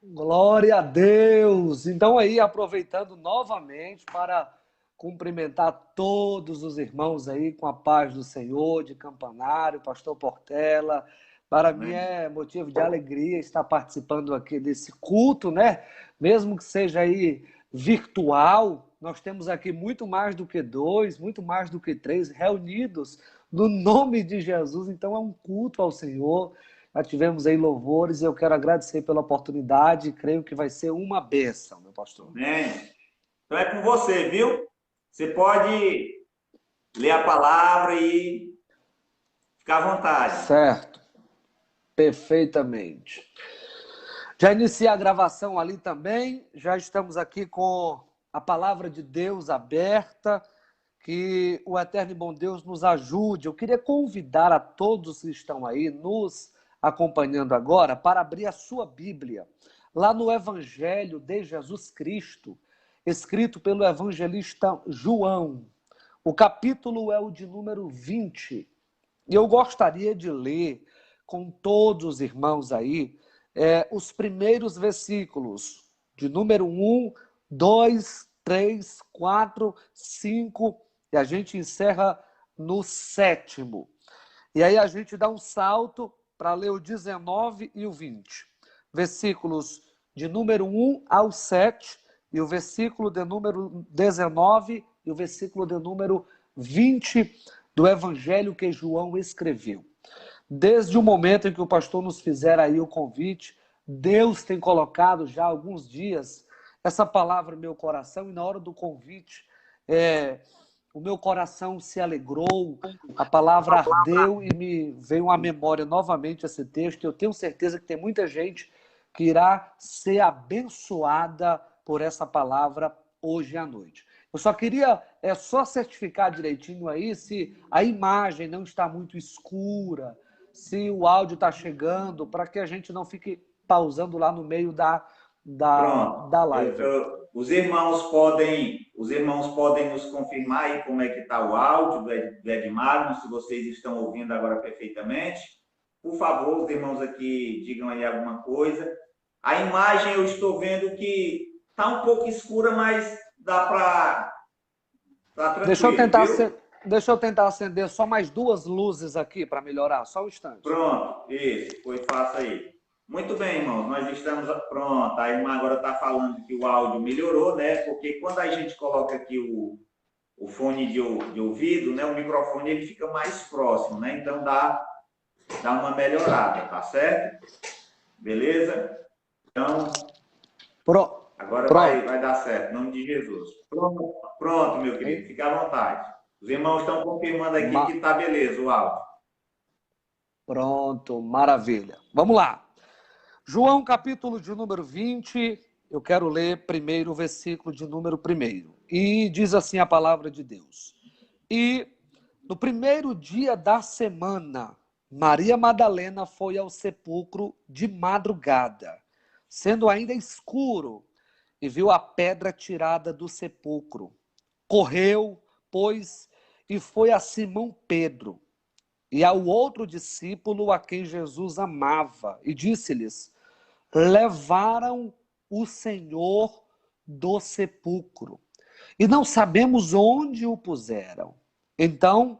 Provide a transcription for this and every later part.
Glória a Deus! Então aí, aproveitando novamente para cumprimentar todos os irmãos aí com a paz do Senhor, de Campanário, Pastor Portela. Para mim Amém. é motivo de alegria estar participando aqui desse culto, né? Mesmo que seja aí virtual, nós temos aqui muito mais do que dois, muito mais do que três reunidos no nome de Jesus. Então é um culto ao Senhor. Já tivemos aí louvores e eu quero agradecer pela oportunidade. Creio que vai ser uma bênção, meu pastor. Amém. Então é com você, viu? Você pode ler a palavra e ficar à vontade. Certo, perfeitamente. Já iniciei a gravação ali também. Já estamos aqui com a palavra de Deus aberta. Que o eterno e bom Deus nos ajude. Eu queria convidar a todos que estão aí nos acompanhando agora para abrir a sua Bíblia, lá no Evangelho de Jesus Cristo, escrito pelo evangelista João. O capítulo é o de número 20. E eu gostaria de ler com todos os irmãos aí os primeiros versículos, de número 1, 2, 3, 4, 5, e a gente encerra no 7º. E aí a gente dá um salto para ler o 19 e o 20. Versículos de número 1 ao 7, e o versículo de número 19 e o versículo de número 20 do Evangelho que João escreveu. Desde o momento em que o pastor nos fizer aí o convite, Deus tem colocado já há alguns dias essa palavra no meu coração, e na hora do convite, o meu coração se alegrou, a palavra ardeu e me veio à memória novamente esse texto. Eu tenho certeza que tem muita gente que irá ser abençoada por essa palavra hoje à noite. Eu só queria só certificar direitinho aí se a imagem não está muito escura, se o áudio está chegando, para que a gente não fique pausando lá no meio Pronto. da live. Os irmãos podem nos confirmar aí como é que está o áudio do Edmar, se vocês estão ouvindo agora perfeitamente. Por favor, os irmãos aqui digam aí alguma coisa. A imagem eu estou vendo que está um pouco escura, mas dá para tá Deixa eu tranquilo, tentar viu? deixa eu tentar acender só mais duas luzes aqui para melhorar, só um instante. Pronto, isso, foi fácil aí. Muito bem, irmãos, nós estamos pronto. A irmã agora está falando que o áudio melhorou, né? Porque quando a gente coloca aqui o fone de ouvido, né? O microfone ele fica mais próximo, né? Então dá uma melhorada, tá certo? Beleza? Então, Pro, agora pronto. vai dar certo, em nome de Jesus. Pronto, pronto, meu querido, Hein? fica à vontade. Os irmãos estão confirmando aqui que Ma- tá beleza o áudio. Pronto, maravilha. Vamos lá. João, capítulo de número 20, eu quero ler primeiro o versículo de número 1. E diz assim a palavra de Deus. E no primeiro dia da semana, Maria Madalena foi ao sepulcro de madrugada, sendo ainda escuro, e viu a pedra tirada do sepulcro. Correu, pois, e foi a Simão Pedro e ao outro discípulo a quem Jesus amava, e disse-lhes: levaram o Senhor do sepulcro, e não sabemos onde o puseram. Então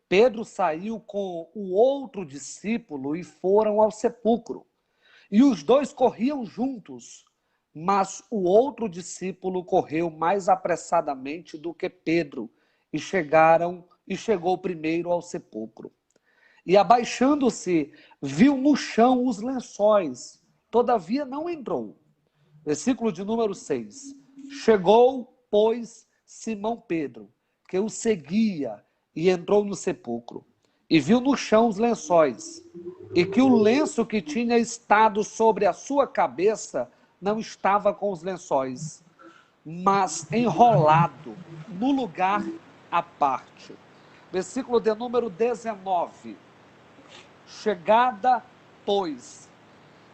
Pedro saiu com o outro discípulo e foram ao sepulcro. E os dois corriam juntos, mas o outro discípulo correu mais apressadamente do que Pedro, e chegou primeiro ao sepulcro. E abaixando-se, viu no chão os lençóis, todavia não entrou. Versículo de número 6. Chegou, pois, Simão Pedro, que o seguia, e entrou no sepulcro. E viu no chão os lençóis, e que o lenço que tinha estado sobre a sua cabeça não estava com os lençóis, mas enrolado no lugar à parte. Versículo de número 19. Chegada, pois,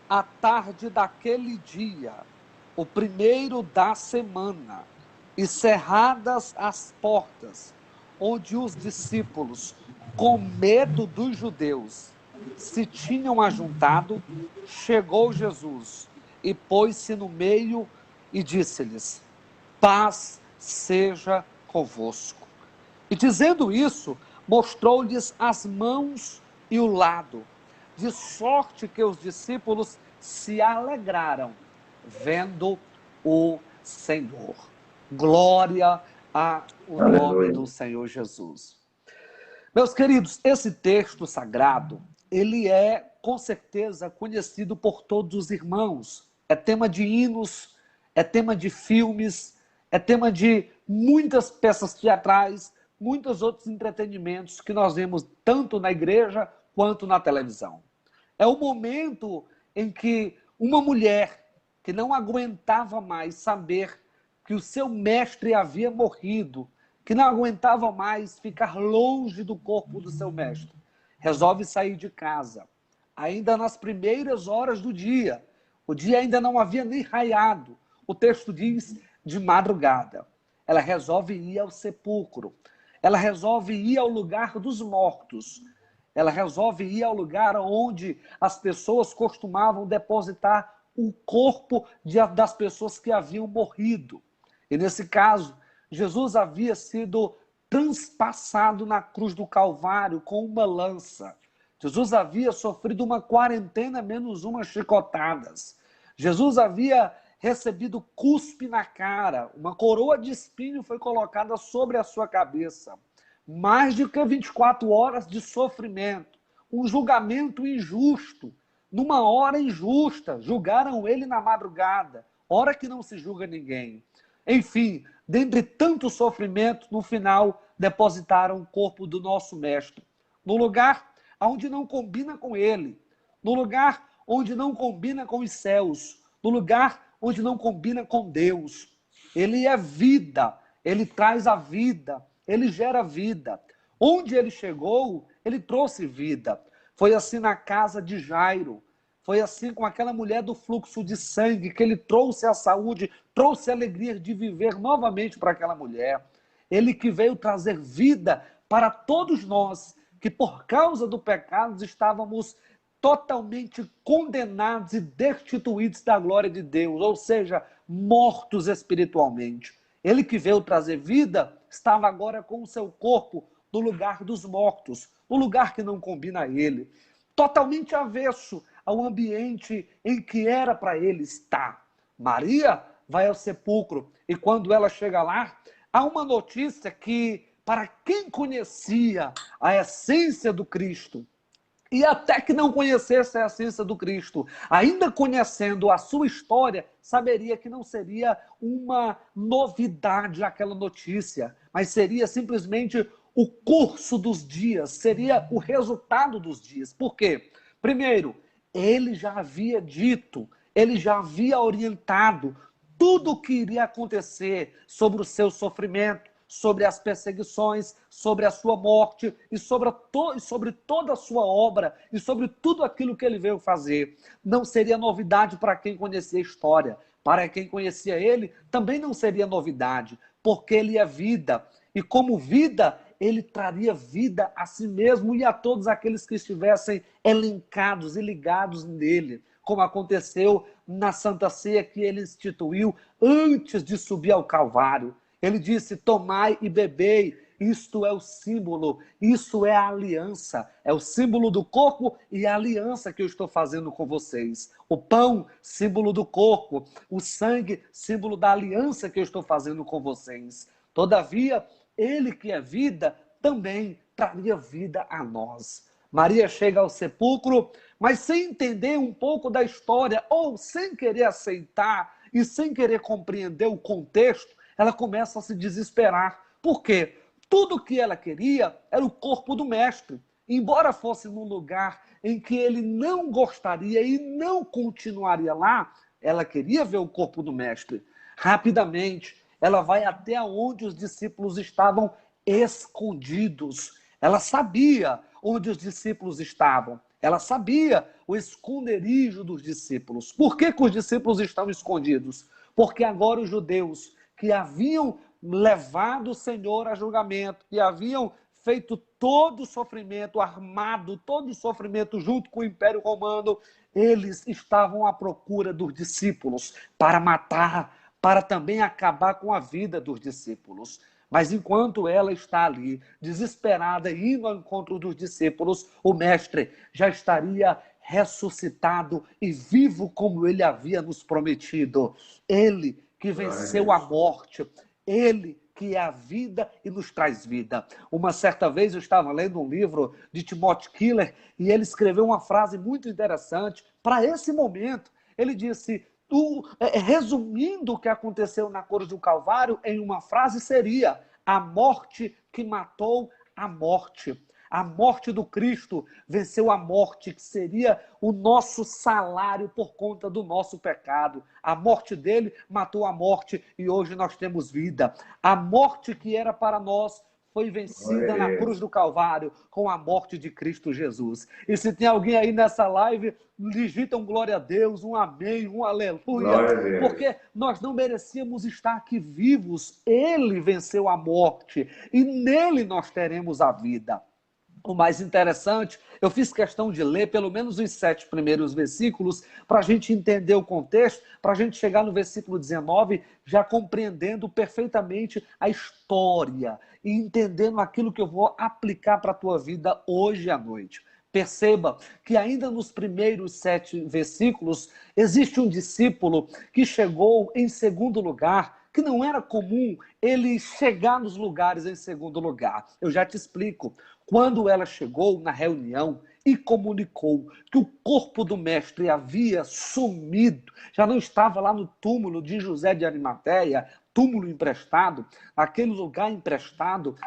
a tarde daquele dia, o primeiro da semana, e cerradas as portas, onde os discípulos, com medo dos judeus, se tinham ajuntado, chegou Jesus e pôs-se no meio e disse-lhes: paz seja convosco. E dizendo isso, mostrou-lhes as mãos e o lado, de sorte que os discípulos se alegraram, vendo o Senhor. Glória ao nome do Senhor Jesus. Meus queridos, esse texto sagrado, ele é com certeza conhecido por todos os irmãos. É tema de hinos, é tema de filmes, é tema de muitas peças teatrais, muitos outros entretenimentos que nós vemos tanto na igreja quanto na televisão. É o momento em que uma mulher que não aguentava mais saber que o seu mestre havia morrido, que não aguentava mais ficar longe do corpo do seu mestre, resolve sair de casa, ainda nas primeiras horas do dia. O dia ainda não havia nem raiado. O texto diz de madrugada. Ela resolve ir ao sepulcro. Ela resolve ir ao lugar dos mortos. Ela resolve ir ao lugar onde as pessoas costumavam depositar o corpo das pessoas que haviam morrido. E nesse caso, Jesus havia sido transpassado na cruz do Calvário com uma lança. Jesus havia sofrido uma quarentena menos umas chicotadas. Jesus havia recebido cuspe na cara. Uma coroa de espinho foi colocada sobre a sua cabeça. Mais de que 24 horas de sofrimento. Um julgamento injusto. Numa hora injusta. Julgaram ele na madrugada. Hora que não se julga ninguém. Enfim, dentre tanto sofrimento, no final, depositaram o corpo do nosso mestre. No lugar onde não combina com ele. No lugar onde não combina com os céus. No lugar onde não combina com Deus. Ele é vida. Ele traz a vida. Ele gera vida. Onde ele chegou, ele trouxe vida. Foi assim na casa de Jairo. Foi assim com aquela mulher do fluxo de sangue, que ele trouxe a saúde, trouxe a alegria de viver novamente para aquela mulher. Ele que veio trazer vida para todos nós, que por causa do pecado estávamos totalmente condenados e destituídos da glória de Deus, ou seja, mortos espiritualmente. Ele que veio trazer vida, estava agora com o seu corpo no lugar dos mortos, no lugar que não combina a ele. Totalmente avesso ao ambiente em que era para ele estar. Maria vai ao sepulcro e quando ela chega lá, há uma notícia que, para quem conhecia a essência do Cristo, e até que não conhecesse a essência do Cristo, ainda conhecendo a sua história, saberia que não seria uma novidade aquela notícia, mas seria simplesmente o curso dos dias, seria o resultado dos dias. Por quê? Primeiro, ele já havia dito, ele já havia orientado tudo o que iria acontecer sobre o seu sofrimento, sobre as perseguições, sobre a sua morte e sobre toda a sua obra e sobre tudo aquilo que ele veio fazer. Não seria novidade para quem conhecia a história. Para quem conhecia ele, também não seria novidade, porque ele é vida. E como vida, ele traria vida a si mesmo e a todos aqueles que estivessem elencados e ligados nele, como aconteceu na Santa Ceia que ele instituiu antes de subir ao Calvário. Ele disse, tomai e bebei, isto é o símbolo, isso é a aliança, é o símbolo do corpo e a aliança que eu estou fazendo com vocês. O pão, símbolo do corpo, o sangue, símbolo da aliança que eu estou fazendo com vocês. Todavia, ele que é vida, também traria vida a nós. Maria chega ao sepulcro, mas sem entender um pouco da história, ou sem querer aceitar e sem querer compreender o contexto, ela começa a se desesperar. Por quê? Tudo que ela queria era o corpo do mestre. Embora fosse num lugar em que ele não gostaria e não continuaria lá, ela queria ver o corpo do mestre. Rapidamente, ela vai até onde os discípulos estavam escondidos. Ela sabia onde os discípulos estavam. Ela sabia o esconderijo dos discípulos. Por que os discípulos estão escondidos? Porque agora os judeus que haviam levado o Senhor a julgamento, que haviam feito todo o sofrimento, armado todo o sofrimento junto com o Império Romano, eles estavam à procura dos discípulos para matar, para também acabar com a vida dos discípulos. Mas enquanto ela está ali, desesperada, indo ao encontro dos discípulos, o mestre já estaria ressuscitado e vivo como ele havia nos prometido. Ele que venceu a morte, ele que é a vida e nos traz vida. Uma certa vez eu estava lendo um livro de Timothy Keller e ele escreveu uma frase muito interessante para esse momento. Ele disse, resumindo o que aconteceu na cruz do Calvário, em uma frase seria: a morte que matou a morte. A morte do Cristo venceu a morte, que seria o nosso salário por conta do nosso pecado. A morte dele matou a morte e hoje nós temos vida. A morte que era para nós foi vencida na cruz do Calvário com a morte de Cristo Jesus. E se tem alguém aí nessa live, digita um glória a Deus, um amém, um aleluia, porque nós não merecíamos estar aqui vivos. Ele venceu a morte e nele nós teremos a vida. O mais interessante, eu fiz questão de ler pelo menos os 7 primeiros versículos para a gente entender o contexto, para a gente chegar no versículo 19 já compreendendo perfeitamente a história e entendendo aquilo que eu vou aplicar para a tua vida hoje à noite. Perceba que ainda nos primeiros 7 versículos existe um discípulo que chegou em segundo lugar, que não era comum ele chegar nos lugares em segundo lugar. Eu já te explico. Quando ela chegou na reunião e comunicou que o corpo do mestre havia sumido, já não estava lá no túmulo de José de Arimateia, túmulo emprestado, aquele lugar emprestado,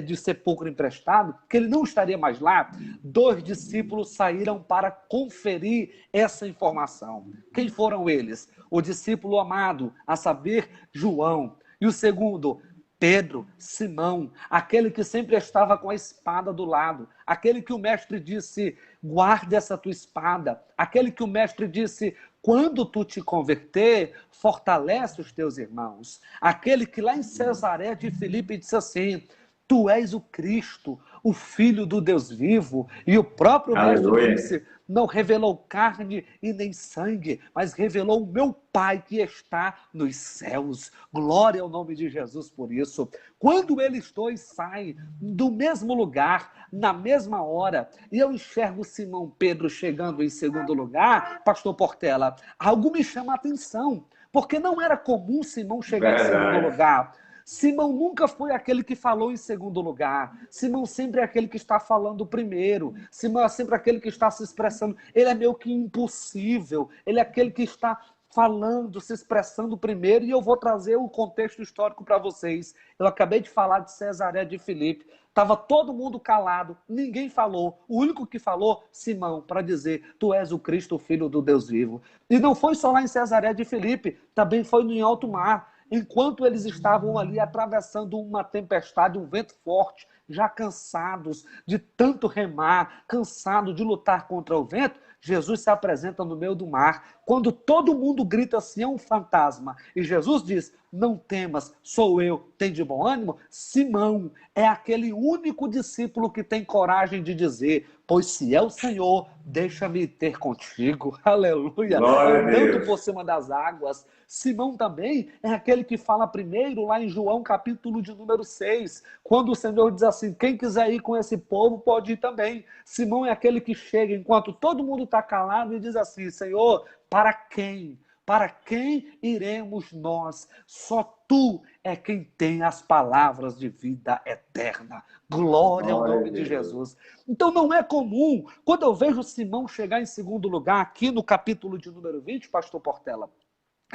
de sepulcro emprestado, que ele não estaria mais lá, 2 discípulos saíram para conferir essa informação. Quem foram eles? O discípulo amado, a saber, João. E o segundo, Pedro, Simão, aquele que sempre estava com a espada do lado, aquele que o mestre disse, guarde essa tua espada, aquele que o mestre disse, quando tu te converter, fortalece os teus irmãos, aquele que lá em Cesaré de Filipe disse assim, tu és o Cristo, o Filho do Deus vivo, e o próprio mestre disse, não revelou carne e nem sangue, mas revelou o meu Pai que está nos céus. Glória ao nome de Jesus por isso. Quando eles dois saem do mesmo lugar, na mesma hora, e eu enxergo Simão Pedro chegando em segundo lugar, pastor Portela, algo me chama a atenção, porque não era comum Simão chegar em segundo lugar. Simão nunca foi aquele que falou em segundo lugar. Simão sempre é aquele que está falando primeiro. Simão é sempre aquele que está se expressando. Ele é meio que impossível. Ele é aquele que está falando, se expressando primeiro. E eu vou trazer o contexto histórico para vocês. Eu acabei de falar de Cesaré de Filipe. Estava todo mundo calado, ninguém falou. O único que falou, Simão, para dizer, tu és o Cristo, o Filho do Deus vivo. E não foi só lá em Cesaré de Filipe, também foi no alto mar. Enquanto eles estavam ali atravessando uma tempestade, um vento forte, já cansados de tanto remar, cansados de lutar contra o vento, Jesus se apresenta no meio do mar. Quando todo mundo grita assim, é um fantasma. E Jesus diz, não temas, sou eu, tem de bom ânimo? Simão é aquele único discípulo que tem coragem de dizer, pois se é o Senhor, deixa-me ter contigo. Aleluia. Andando por cima das águas. Simão também é aquele que fala primeiro lá em João capítulo de número 6, quando o Senhor diz assim, quem quiser ir com esse povo pode ir também. Simão é aquele que chega enquanto todo mundo está calado e diz assim, Senhor, para quem? Para quem iremos nós? Só tu é quem tem as palavras de vida eterna. Glória ao nome de Jesus. Então não é comum, quando eu vejo Simão chegar em segundo lugar, aqui no capítulo de número 20, pastor Portela,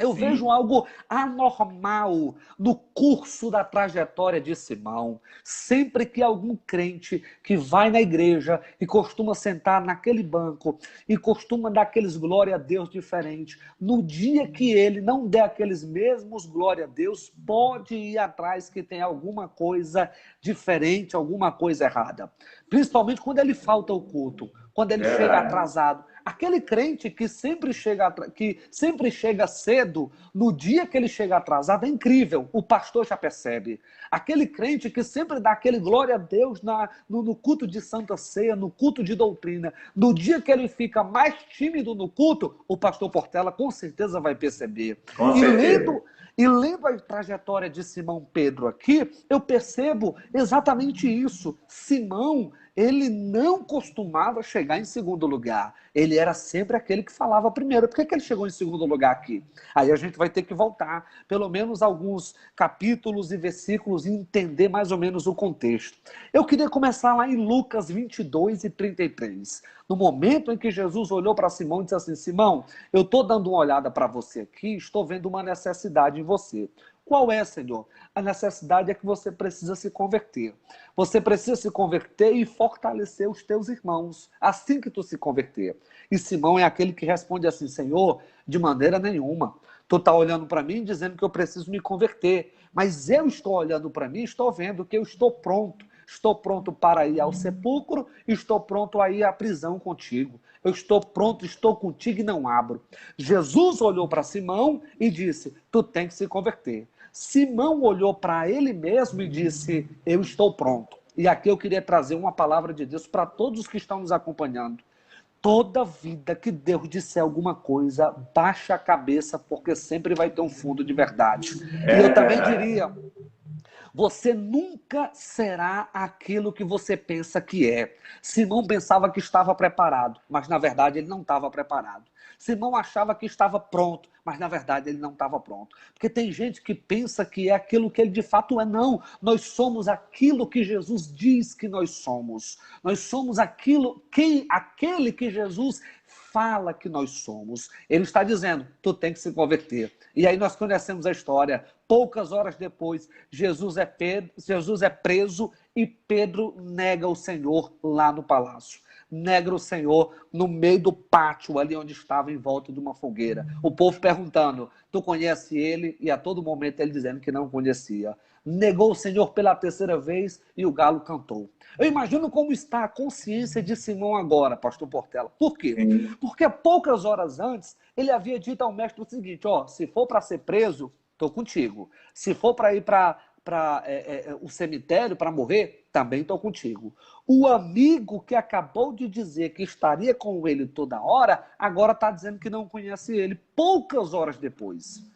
eu vejo algo anormal no curso da trajetória de Simão. Sempre que algum crente que vai na igreja e costuma sentar naquele banco e costuma dar aqueles glória a Deus diferentes, no dia que ele não der aqueles mesmos glória a Deus, pode ir atrás que tem alguma coisa diferente, alguma coisa errada. Principalmente quando ele falta o culto, quando ele chega atrasado. Aquele crente que sempre chega cedo, no dia que ele chega atrasado, é incrível, o pastor já percebe. Aquele crente que sempre dá aquele glória a Deus no culto de Santa Ceia, no culto de doutrina, no dia que ele fica mais tímido no culto, o pastor Portela com certeza vai perceber. Com E certeza. lendo a trajetória de Simão Pedro aqui, eu percebo exatamente isso. Simão, ele não costumava chegar em segundo lugar. Ele era sempre aquele que falava primeiro. Por que ele chegou em segundo lugar aqui? Aí a gente vai ter que voltar, pelo menos alguns capítulos e versículos, e entender mais ou menos o contexto. Eu queria começar lá em Lucas 22 e 33. No momento em que Jesus olhou para Simão e disse assim: Simão, eu estou dando uma olhada para você aqui, estou vendo uma necessidade em você. Qual é, Senhor? A necessidade é que você precisa se converter. Você precisa se converter e fortalecer os teus irmãos, assim que tu se converter. E Simão é aquele que responde assim: Senhor, de maneira nenhuma. Tu está olhando para mim dizendo que eu preciso me converter, mas eu estou olhando para mim, estou vendo que eu estou pronto. Estou pronto para ir ao sepulcro, estou pronto a ir à prisão contigo. Eu estou pronto, estou contigo e não abro. Jesus olhou para Simão e disse: tu tem que se converter. Simão olhou para ele mesmo e disse: eu estou pronto. E aqui eu queria trazer uma palavra de Deus para todos os que estão nos acompanhando. Toda vida que Deus disser alguma coisa, baixa a cabeça, porque sempre vai ter um fundo de verdade. E É eu também verdade. diria: você nunca será aquilo que você pensa que é. Simão pensava que estava preparado, mas na verdade ele não estava preparado. Simão achava que estava pronto, mas na verdade ele não estava pronto. Porque tem gente que pensa que é aquilo que ele de fato é. Não, nós somos aquilo que Jesus diz que nós somos. Nós somos aquele que Jesus fala que nós somos. Ele está dizendo: tu tem que se converter. E aí nós conhecemos a história. Poucas horas depois, Jesus é preso e Pedro nega o Senhor lá no palácio. Nega o Senhor no meio do pátio, ali onde estava em volta de uma fogueira. O povo perguntando: tu conhece ele? E a todo momento ele dizendo que não conhecia. Negou o Senhor pela terceira vez e o galo cantou. Eu imagino como está a consciência de Simão agora, pastor Portela. Por quê? Sim. Porque poucas horas antes, ele havia dito ao mestre o seguinte: ó, se for para ser preso, estou contigo. Se for para ir para o cemitério para morrer, também estou contigo. O amigo que acabou de dizer que estaria com ele toda hora, agora está dizendo que não conhece ele, poucas horas depois.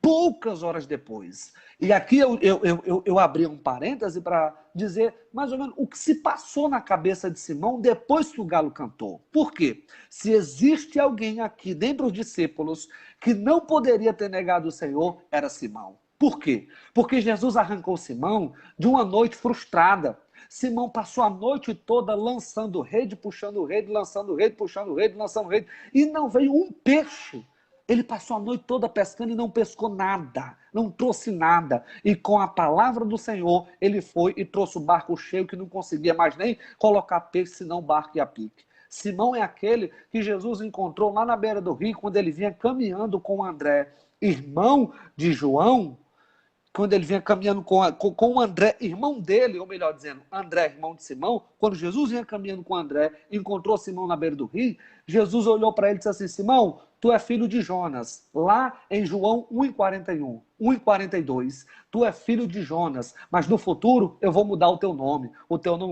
Poucas horas depois. E aqui eu abri um parêntese para dizer mais ou menos o que se passou na cabeça de Simão depois que o galo cantou. Por quê? Se existe alguém aqui, dentre os discípulos, que não poderia ter negado o Senhor, era Simão. Por quê? Porque Jesus arrancou Simão de uma noite frustrada. Simão passou a noite toda lançando rede, puxando rede, lançando rede, puxando rede, lançando rede, e não veio um peixe. Ele passou a noite toda pescando e não pescou nada, não trouxe nada. E com a palavra do Senhor, ele foi e trouxe o barco cheio que não conseguia mais nem colocar peixe, senão barco e a pique. Simão é aquele que Jesus encontrou lá na beira do rio, quando ele vinha caminhando com André, irmão de João, quando ele vinha caminhando com o André, irmão dele, ou melhor dizendo, André, irmão de Simão, quando Jesus vinha caminhando com André, encontrou Simão na beira do rio, Jesus olhou para ele e disse assim: Simão, tu é filho de Jonas. Lá em João 1,41, 1,42, tu é filho de Jonas, mas no futuro eu vou mudar o teu nome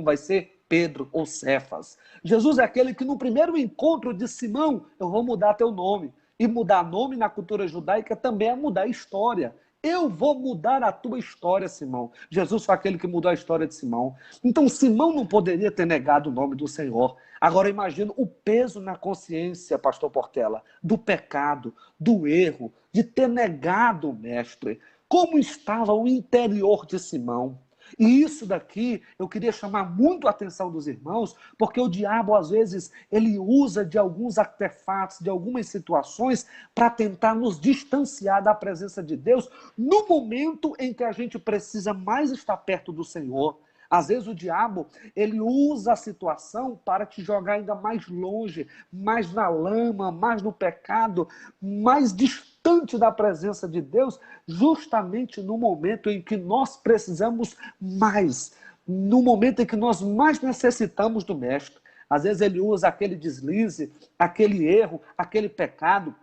vai ser Pedro ou Cefas. Jesus é aquele que no primeiro encontro de Simão, eu vou mudar teu nome. E mudar nome na cultura judaica também é mudar a história. Eu vou mudar a tua história, Simão. Jesus foi aquele que mudou a história de Simão. Então, Simão não poderia ter negado o nome do Senhor. Agora, imagino o peso na consciência, pastor Portela, do pecado, do erro, de ter negado o mestre. Como estava o interior de Simão? E isso daqui, eu queria chamar muito a atenção dos irmãos, porque o diabo, às vezes, ele usa de alguns artefatos, de algumas situações, para tentar nos distanciar da presença de Deus, no momento em que a gente precisa mais estar perto do Senhor. Às vezes o diabo, ele usa a situação para te jogar ainda mais longe, mais na lama, mais no pecado, mais distante da presença de Deus, justamente no momento em que nós precisamos mais, no momento em que nós mais necessitamos do Mestre. Às vezes ele usa aquele deslize, aquele erro, aquele pecado.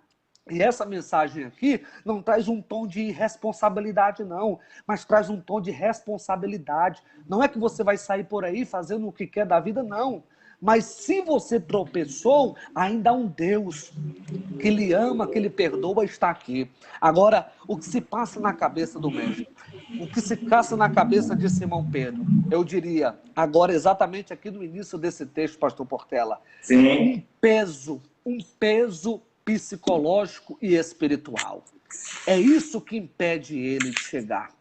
E essa mensagem aqui não traz um tom de irresponsabilidade, não, mas traz um tom de responsabilidade. Não é que você vai sair por aí fazendo o que quer da vida, não. Mas se você tropeçou, ainda há um Deus que lhe ama, que lhe perdoa, está aqui. Agora, o que se passa na cabeça do mestre? O que se passa na cabeça de Simão Pedro? Eu diria, agora exatamente aqui no início desse texto, pastor Portela, Sim. um peso psicológico e espiritual. É isso que impede ele de chegar.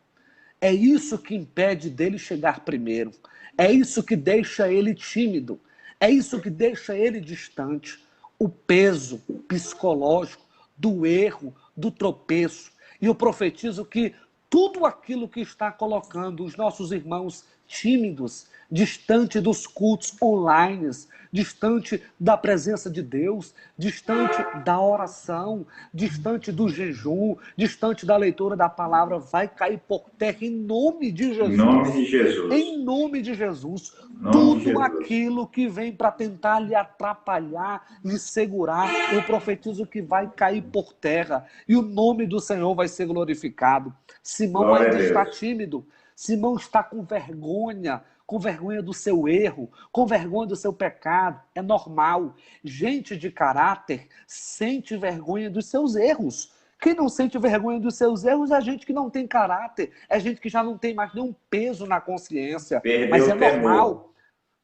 É isso que impede dele chegar primeiro. É isso que deixa ele tímido. É isso que deixa ele distante. O peso psicológico do erro, do tropeço. E eu profetizo que tudo aquilo que está colocando os nossos irmãos tímidos, distante dos cultos online, distante da presença de Deus, distante da oração, distante do jejum, distante da leitura da palavra, vai cair por terra em nome de Jesus. Em nome de Jesus. Em nome de Jesus. Nome de Tudo Jesus. aquilo que vem para tentar lhe atrapalhar, lhe segurar, eu profetizo que vai cair por terra e o nome do Senhor vai ser glorificado. Simão Glória ainda a Deus. está tímido. Simão está com vergonha do seu erro, com vergonha do seu pecado. É normal. Gente de caráter sente vergonha dos seus erros. Quem não sente vergonha dos seus erros é gente que não tem caráter, é gente que já não tem mais nenhum peso na consciência. Perdeu Mas é o temor. normal.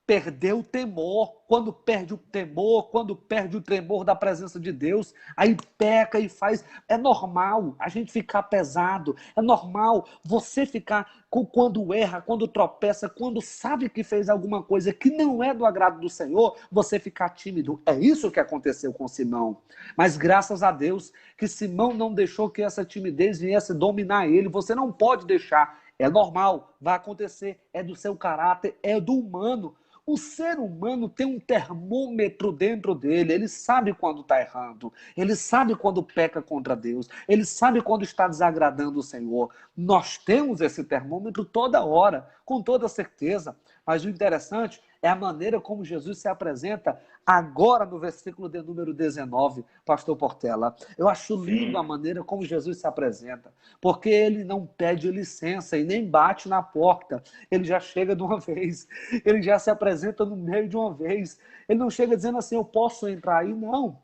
Perdeu o temor. Quando perde o temor, quando perde o tremor da presença de Deus, aí peca e faz. É normal a gente ficar pesado. É normal você ficar, quando erra, quando tropeça, quando sabe que fez alguma coisa que não é do agrado do Senhor, você ficar tímido. É isso que aconteceu com Simão. Mas graças a Deus que Simão não deixou que essa timidez viesse dominar ele. Você não pode deixar. É normal, vai acontecer. É do seu caráter, é do humano. O ser humano tem um termômetro dentro dele, ele sabe quando está errando, ele sabe quando peca contra Deus, ele sabe quando está desagradando o Senhor. Nós temos esse termômetro toda hora, com toda certeza, mas o interessante é a maneira como Jesus se apresenta agora no versículo de número 19, pastor Portela. Eu acho lindo a maneira como Jesus se apresenta, porque ele não pede licença e nem bate na porta, ele já chega de uma vez, ele já se apresenta no meio de uma vez, ele não chega dizendo assim, eu posso entrar aí, não.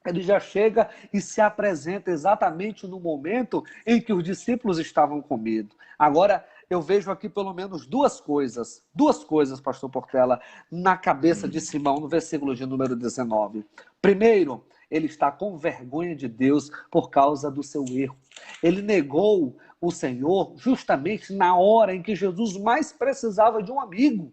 Ele já chega e se apresenta exatamente no momento em que os discípulos estavam com medo. Agora, eu vejo aqui pelo menos duas coisas, pastor Portela, na cabeça de Simão, no versículo de número 19. Primeiro, ele está com vergonha de Deus por causa do seu erro. Ele negou o Senhor justamente na hora em que Jesus mais precisava de um amigo.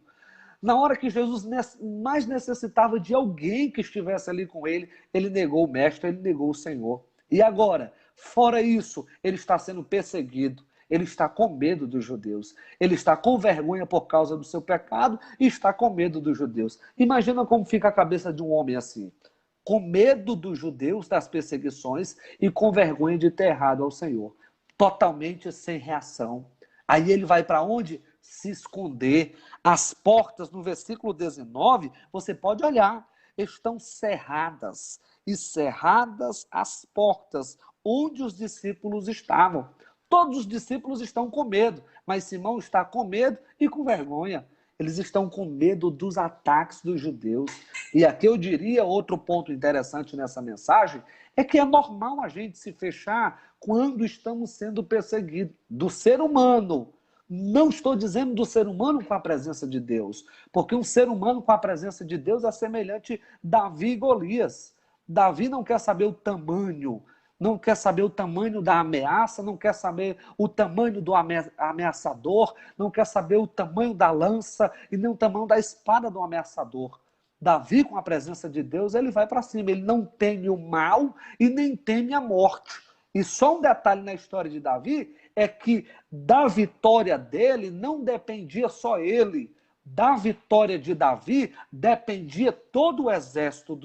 Na hora que Jesus mais necessitava de alguém que estivesse ali com ele, ele negou o mestre, ele negou o Senhor. E agora, fora isso, ele está sendo perseguido. Ele está com medo dos judeus. Ele está com vergonha por causa do seu pecado e está com medo dos judeus. Imagina como fica a cabeça de um homem assim. Com medo dos judeus, das perseguições e com vergonha de ter errado ao Senhor. Totalmente sem reação. Aí ele vai para onde? Se esconder. As portas, no versículo 19, você pode olhar, estão cerradas. E cerradas as portas onde os discípulos estavam. Todos os discípulos estão com medo, mas Simão está com medo e com vergonha. Eles estão com medo dos ataques dos judeus. E aqui eu diria, outro ponto interessante nessa mensagem, é que é normal a gente se fechar quando estamos sendo perseguidos. Do ser humano. Não estou dizendo do ser humano com a presença de Deus, porque um ser humano com a presença de Deus é semelhante a Davi e Golias. Davi não quer saber o tamanho, não quer saber o tamanho da ameaça, não quer saber o tamanho do ameaçador, não quer saber o tamanho da lança e nem o tamanho da espada do ameaçador. Davi, com a presença de Deus, ele vai para cima, ele não teme o mal e nem teme a morte. E só um detalhe na história de Davi é que da vitória dele não dependia só ele. Da vitória de Davi dependia todo o exército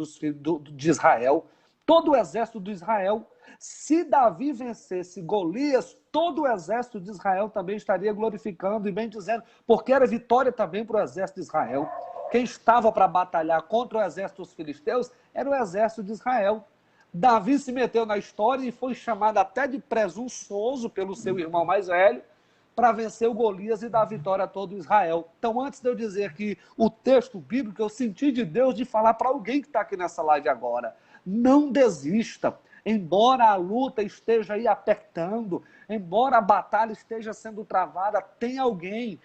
de Israel. Todo o exército de Israel. Se Davi vencesse Golias, todo o exército de Israel também estaria glorificando e bem dizendo, porque era vitória também para o exército de Israel. Quem estava para batalhar contra o exército dos filisteus era o exército de Israel. Davi se meteu na história e foi chamado até de presunçoso pelo seu irmão mais velho para vencer o Golias e dar vitória a todo Israel. Então, antes de eu dizer que o texto bíblico, eu senti de Deus de falar para alguém que está aqui nessa live agora. Não desista. Embora a luta esteja aí apertando, embora a batalha esteja sendo travada, tem alguém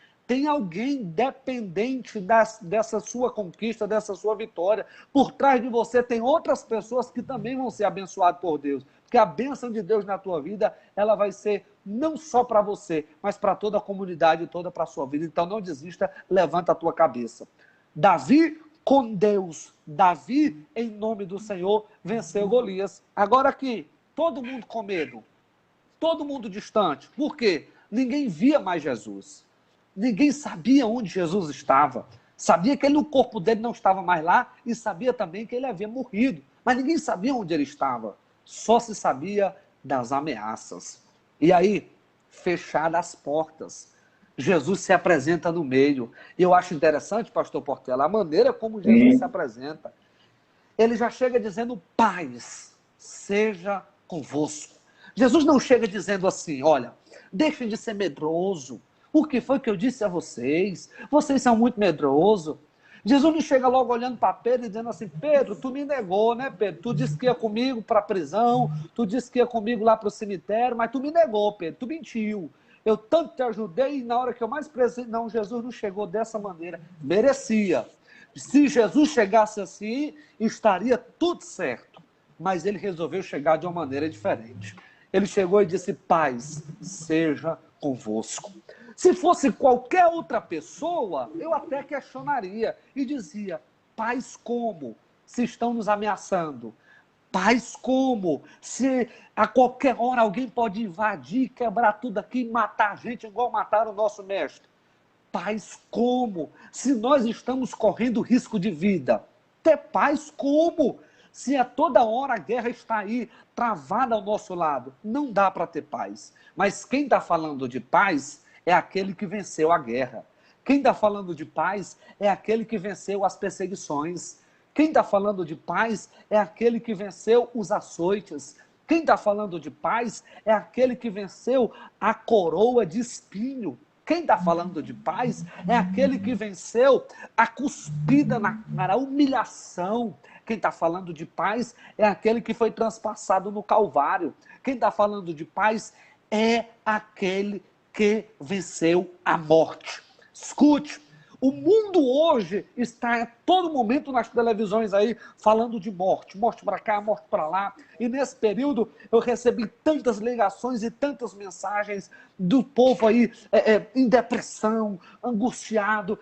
dependente dessa sua conquista, dessa sua vitória. Por trás de você tem outras pessoas que também vão ser abençoadas por Deus. Porque a bênção de Deus na tua vida, ela vai ser não só para você, mas para toda a comunidade, toda para a sua vida. Então não desista, levanta a tua cabeça. Davi com Deus, Davi, em nome do Senhor, venceu Golias. Agora aqui, todo mundo com medo, todo mundo distante. Por quê? Ninguém via mais Jesus. Ninguém sabia onde Jesus estava. Sabia que o corpo dele não estava mais lá e sabia também que ele havia morrido. Mas ninguém sabia onde ele estava. Só se sabia das ameaças. E aí, fechadas as portas, Jesus se apresenta no meio. E eu acho interessante, pastor Portela, a maneira como Jesus se apresenta. Ele já chega dizendo: paz seja convosco. Jesus não chega dizendo assim: olha, deixem de ser medroso. O que foi que eu disse a vocês? Vocês são muito medrosos. Jesus não chega logo olhando para Pedro e dizendo assim: Pedro, tu me negou, né, Pedro? Tu disse que ia comigo para a prisão, tu disse que ia comigo lá para o cemitério, mas tu me negou, Pedro, tu mentiu. Eu tanto te ajudei e na hora que eu mais precisei... Não, Jesus não chegou dessa maneira. Merecia. Se Jesus chegasse assim, estaria tudo certo. Mas ele resolveu chegar de uma maneira diferente. Ele chegou e disse: paz seja convosco. Se fosse qualquer outra pessoa, eu até questionaria e dizia: paz como? Se estão nos ameaçando. Paz como? Se a qualquer hora alguém pode invadir, quebrar tudo aqui e matar a gente igual mataram o nosso mestre. Paz como? Se nós estamos correndo risco de vida. Ter paz como? Se a toda hora a guerra está aí, travada ao nosso lado. Não dá para ter paz. Mas quem está falando de paz é aquele que venceu a guerra. Quem está falando de paz é aquele que venceu as perseguições. Quem está falando de paz é aquele que venceu os açoites. Quem está falando de paz é aquele que venceu a coroa de espinho. Quem está falando de paz é aquele que venceu a cuspida na cara, a humilhação. Quem está falando de paz é aquele que foi transpassado no Calvário. Quem está falando de paz é aquele que venceu a morte. Escute, o mundo hoje está a todo momento nas televisões aí falando de morte. Morte para cá, morte para lá. E nesse período eu recebi tantas ligações e tantas mensagens do povo aí em depressão, angustiado,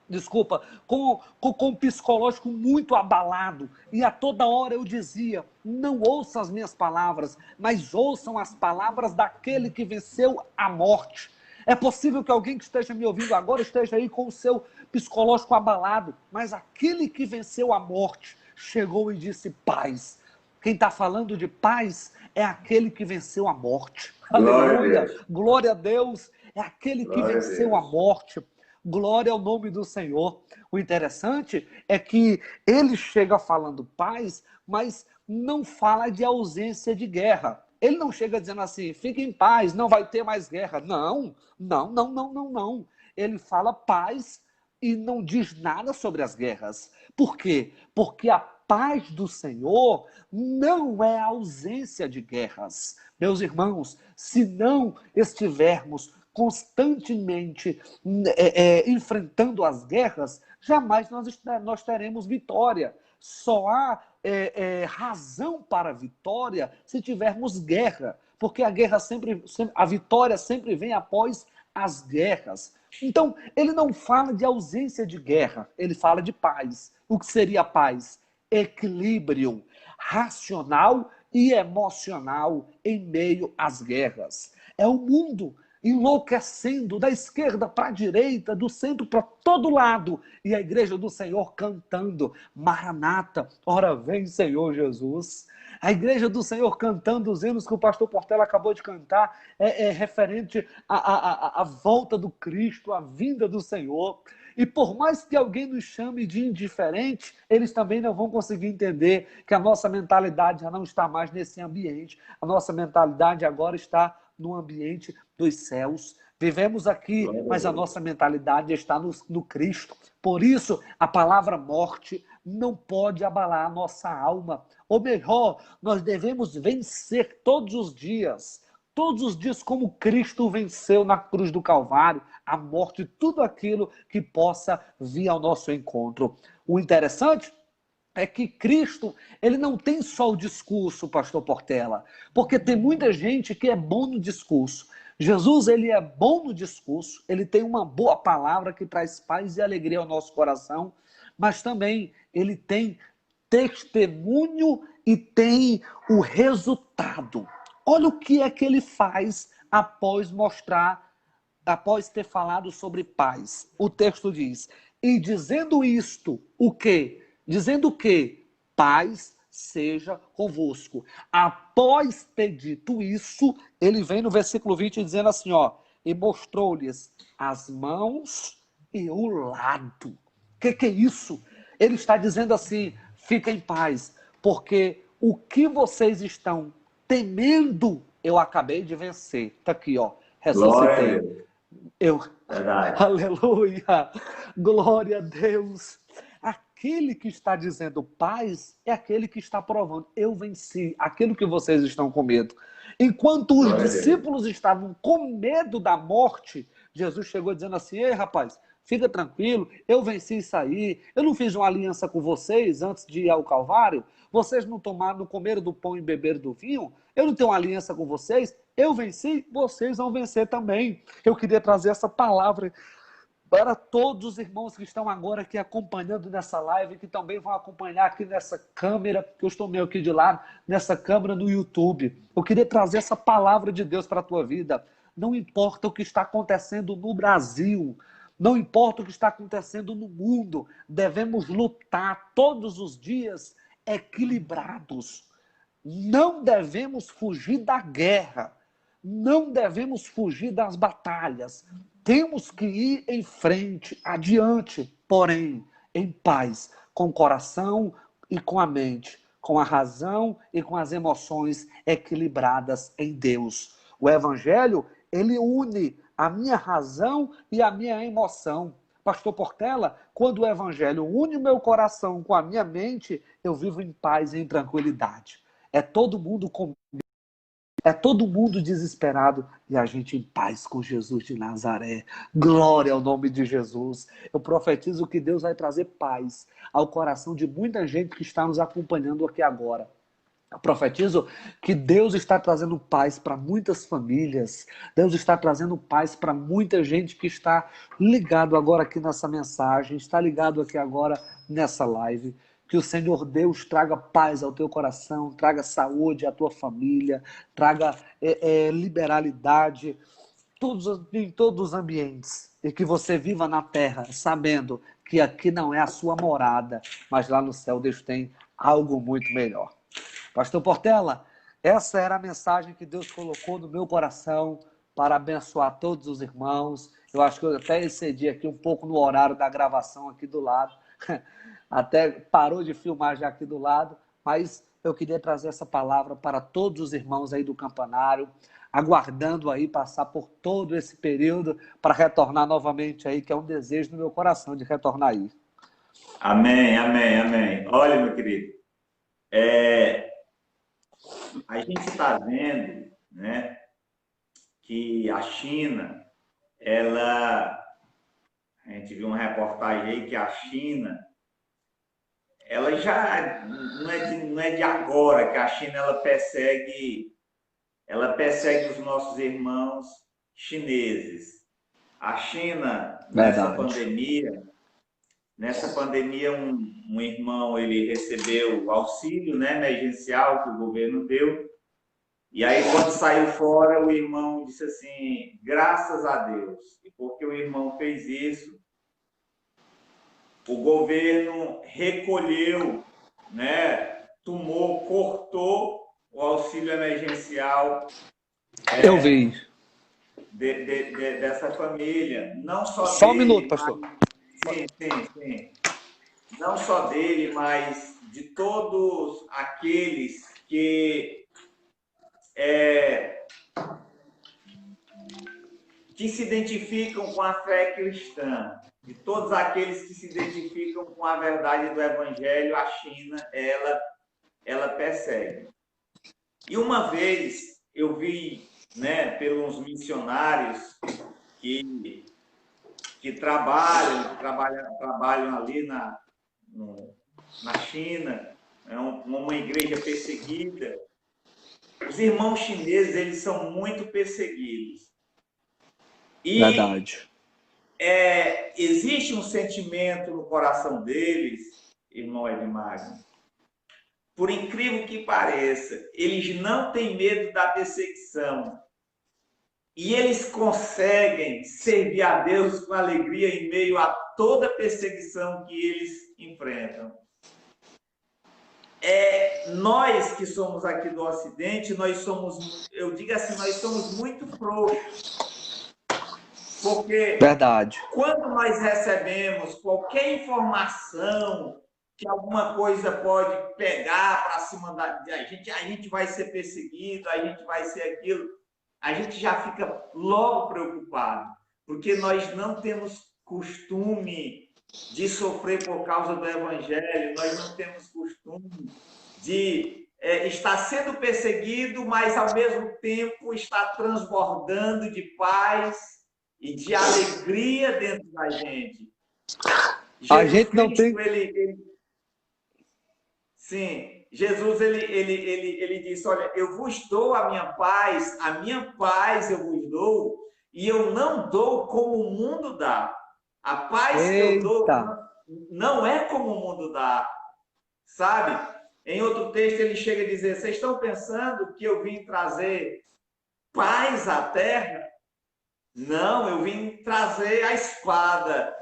desculpa, com um psicológico muito abalado. E a toda hora eu dizia: não ouçam as minhas palavras, mas ouçam as palavras daquele que venceu a morte. É possível que alguém que esteja me ouvindo agora esteja aí com o seu psicológico abalado, mas aquele que venceu a morte chegou e disse paz. Quem está falando de paz é aquele que venceu a morte. Aleluia! Glória a Deus! É aquele que venceu a morte. Glória ao nome do Senhor. O interessante é que ele chega falando paz, mas não fala de ausência de guerra. Ele não chega dizendo assim: fique em paz, não vai ter mais guerra. Não. Ele fala paz e não diz nada sobre as guerras. Por quê? Porque a paz do Senhor não é ausência de guerras. Meus irmãos, se não estivermos constantemente enfrentando as guerras, jamais nós teremos vitória. Só há razão para a vitória se tivermos guerra, porque a vitória sempre vem após as guerras. Então, ele não fala de ausência de guerra, ele fala de paz. O que seria paz? Equilíbrio racional e emocional em meio às guerras. É o mundo enlouquecendo da esquerda para a direita, do centro para todo lado, e a igreja do Senhor cantando Maranata, ora vem Senhor Jesus. A igreja do Senhor cantando os hinos que o pastor Portela acabou de cantar, referente à volta do Cristo, à vinda do Senhor. E por mais que alguém nos chame de indiferente, eles também não vão conseguir entender que a nossa mentalidade já não está mais nesse ambiente. A nossa mentalidade agora está no ambiente dos céus. Vivemos aqui, mas a nossa mentalidade está no Cristo. Por isso, a palavra morte não pode abalar a nossa alma. Ou melhor, nós devemos vencer todos os dias como Cristo venceu na cruz do Calvário, a morte, tudo aquilo que possa vir ao nosso encontro. O interessante é que Cristo, ele não tem só o discurso, pastor Portela, porque tem muita gente que é bom no discurso. Jesus, ele é bom no discurso, ele tem uma boa palavra que traz paz e alegria ao nosso coração, mas também ele tem testemunho e tem o resultado. Olha o que é que ele faz após ter falado sobre paz. O texto diz: e dizendo isto, o quê? Dizendo que paz seja convosco. Após ter dito isso, ele vem no versículo 20 dizendo assim, ó, e mostrou-lhes as mãos e o lado. O que é isso? Ele está dizendo assim, fica em paz, porque o que vocês estão temendo, eu acabei de vencer. Está aqui, ó, ressuscitei. Aleluia, glória a Deus. Aquele que está dizendo paz é aquele que está provando, eu venci aquilo que vocês estão com medo. Enquanto os discípulos estavam com medo da morte, Jesus chegou dizendo assim, ei rapaz, fica tranquilo, eu venci isso aí, eu não fiz uma aliança com vocês antes de ir ao Calvário, vocês não tomaram, não comeram do pão e beberam do vinho, eu não tenho uma aliança com vocês, eu venci, vocês vão vencer também. Eu queria trazer essa palavra para todos os irmãos que estão agora aqui acompanhando nessa live, que também vão acompanhar aqui nessa câmera, que eu estou meio aqui de lado, nessa câmera no YouTube. Eu queria trazer essa palavra de Deus para a tua vida. Não importa o que está acontecendo no Brasil, não importa o que está acontecendo no mundo, devemos lutar todos os dias equilibrados. Não devemos fugir da guerra, não devemos fugir das batalhas. Temos que ir em frente, adiante, porém, em paz, com o coração e com a mente, com a razão e com as emoções equilibradas em Deus. O Evangelho, ele une a minha razão e a minha emoção. Pastor Portela, quando o Evangelho une o meu coração com a minha mente, eu vivo em paz e em tranquilidade. É todo mundo com É todo mundo desesperado e a gente em paz com Jesus de Nazaré. Glória ao nome de Jesus. Eu profetizo que Deus vai trazer paz ao coração de muita gente que está nos acompanhando aqui agora. Eu profetizo que Deus está trazendo paz para muitas famílias. Deus está trazendo paz para muita gente que está ligado agora aqui nessa mensagem, está ligado aqui agora nessa live. Que o Senhor Deus traga paz ao teu coração, traga saúde à tua família, traga liberalidade em todos os ambientes. E que você viva na terra sabendo que aqui não é a sua morada, mas lá no céu Deus tem algo muito melhor. Pastor Portela, essa era a mensagem que Deus colocou no meu coração para abençoar todos os irmãos. Eu acho que eu até excedi aqui um pouco no horário da gravação aqui do lado. Até parou de filmar já aqui do lado, mas eu queria trazer essa palavra para todos os irmãos aí do campanário, aguardando aí passar por todo esse período para retornar novamente aí, que é um desejo no meu coração de retornar aí. Amém, amém, amém. Olha, meu querido, a gente está vendo, né, que a China, a gente viu uma reportagem aí que a China, ela já não é de agora que a China ela persegue os nossos irmãos chineses. A China, nessa pandemia, um irmão ele recebeu auxílio, né, emergencial que o governo deu. E aí, quando saiu fora, o irmão disse assim, graças a Deus. E porque o irmão fez isso, o governo recolheu, né, cortou o auxílio emergencial. Eu vi. Dessa família. Não só um dele, minuto, pastor. Sim, sim, sim. Não só dele, mas de todos aqueles é, que se identificam com a fé cristã, de todos aqueles que se identificam com a verdade do Evangelho, a China, ela persegue. E uma vez eu vi, né, pelos missionários que trabalham ali na China, é uma igreja perseguida. Os irmãos chineses, eles são muito perseguidos. E Verdade. existe um sentimento no coração deles, irmão Edmagno, por incrível que pareça, eles não têm medo da perseguição. E eles conseguem servir a Deus com alegria em meio a toda a perseguição que eles enfrentam. Nós que somos aqui do Ocidente, nós somos, eu digo assim, nós somos muito frouxos. Porque Verdade. quando nós recebemos qualquer informação que alguma coisa pode pegar para cima da gente, a gente vai ser perseguido, a gente vai ser aquilo, a gente já fica logo preocupado, porque nós não temos costume de sofrer por causa do Evangelho, nós não temos costume de estar sendo perseguido, mas ao mesmo tempo estar transbordando de paz e de alegria dentro da gente. A Jesus gente não Cristo, tem. sim, Jesus, ele disse, olha, eu vos dou a minha paz eu vos dou, e eu não dou como o mundo dá. A paz que eu dou Eita! não é como o mundo dá, sabe? Em outro texto ele chega a dizer, vocês estão pensando que eu vim trazer paz à terra? Não, eu vim trazer a espada.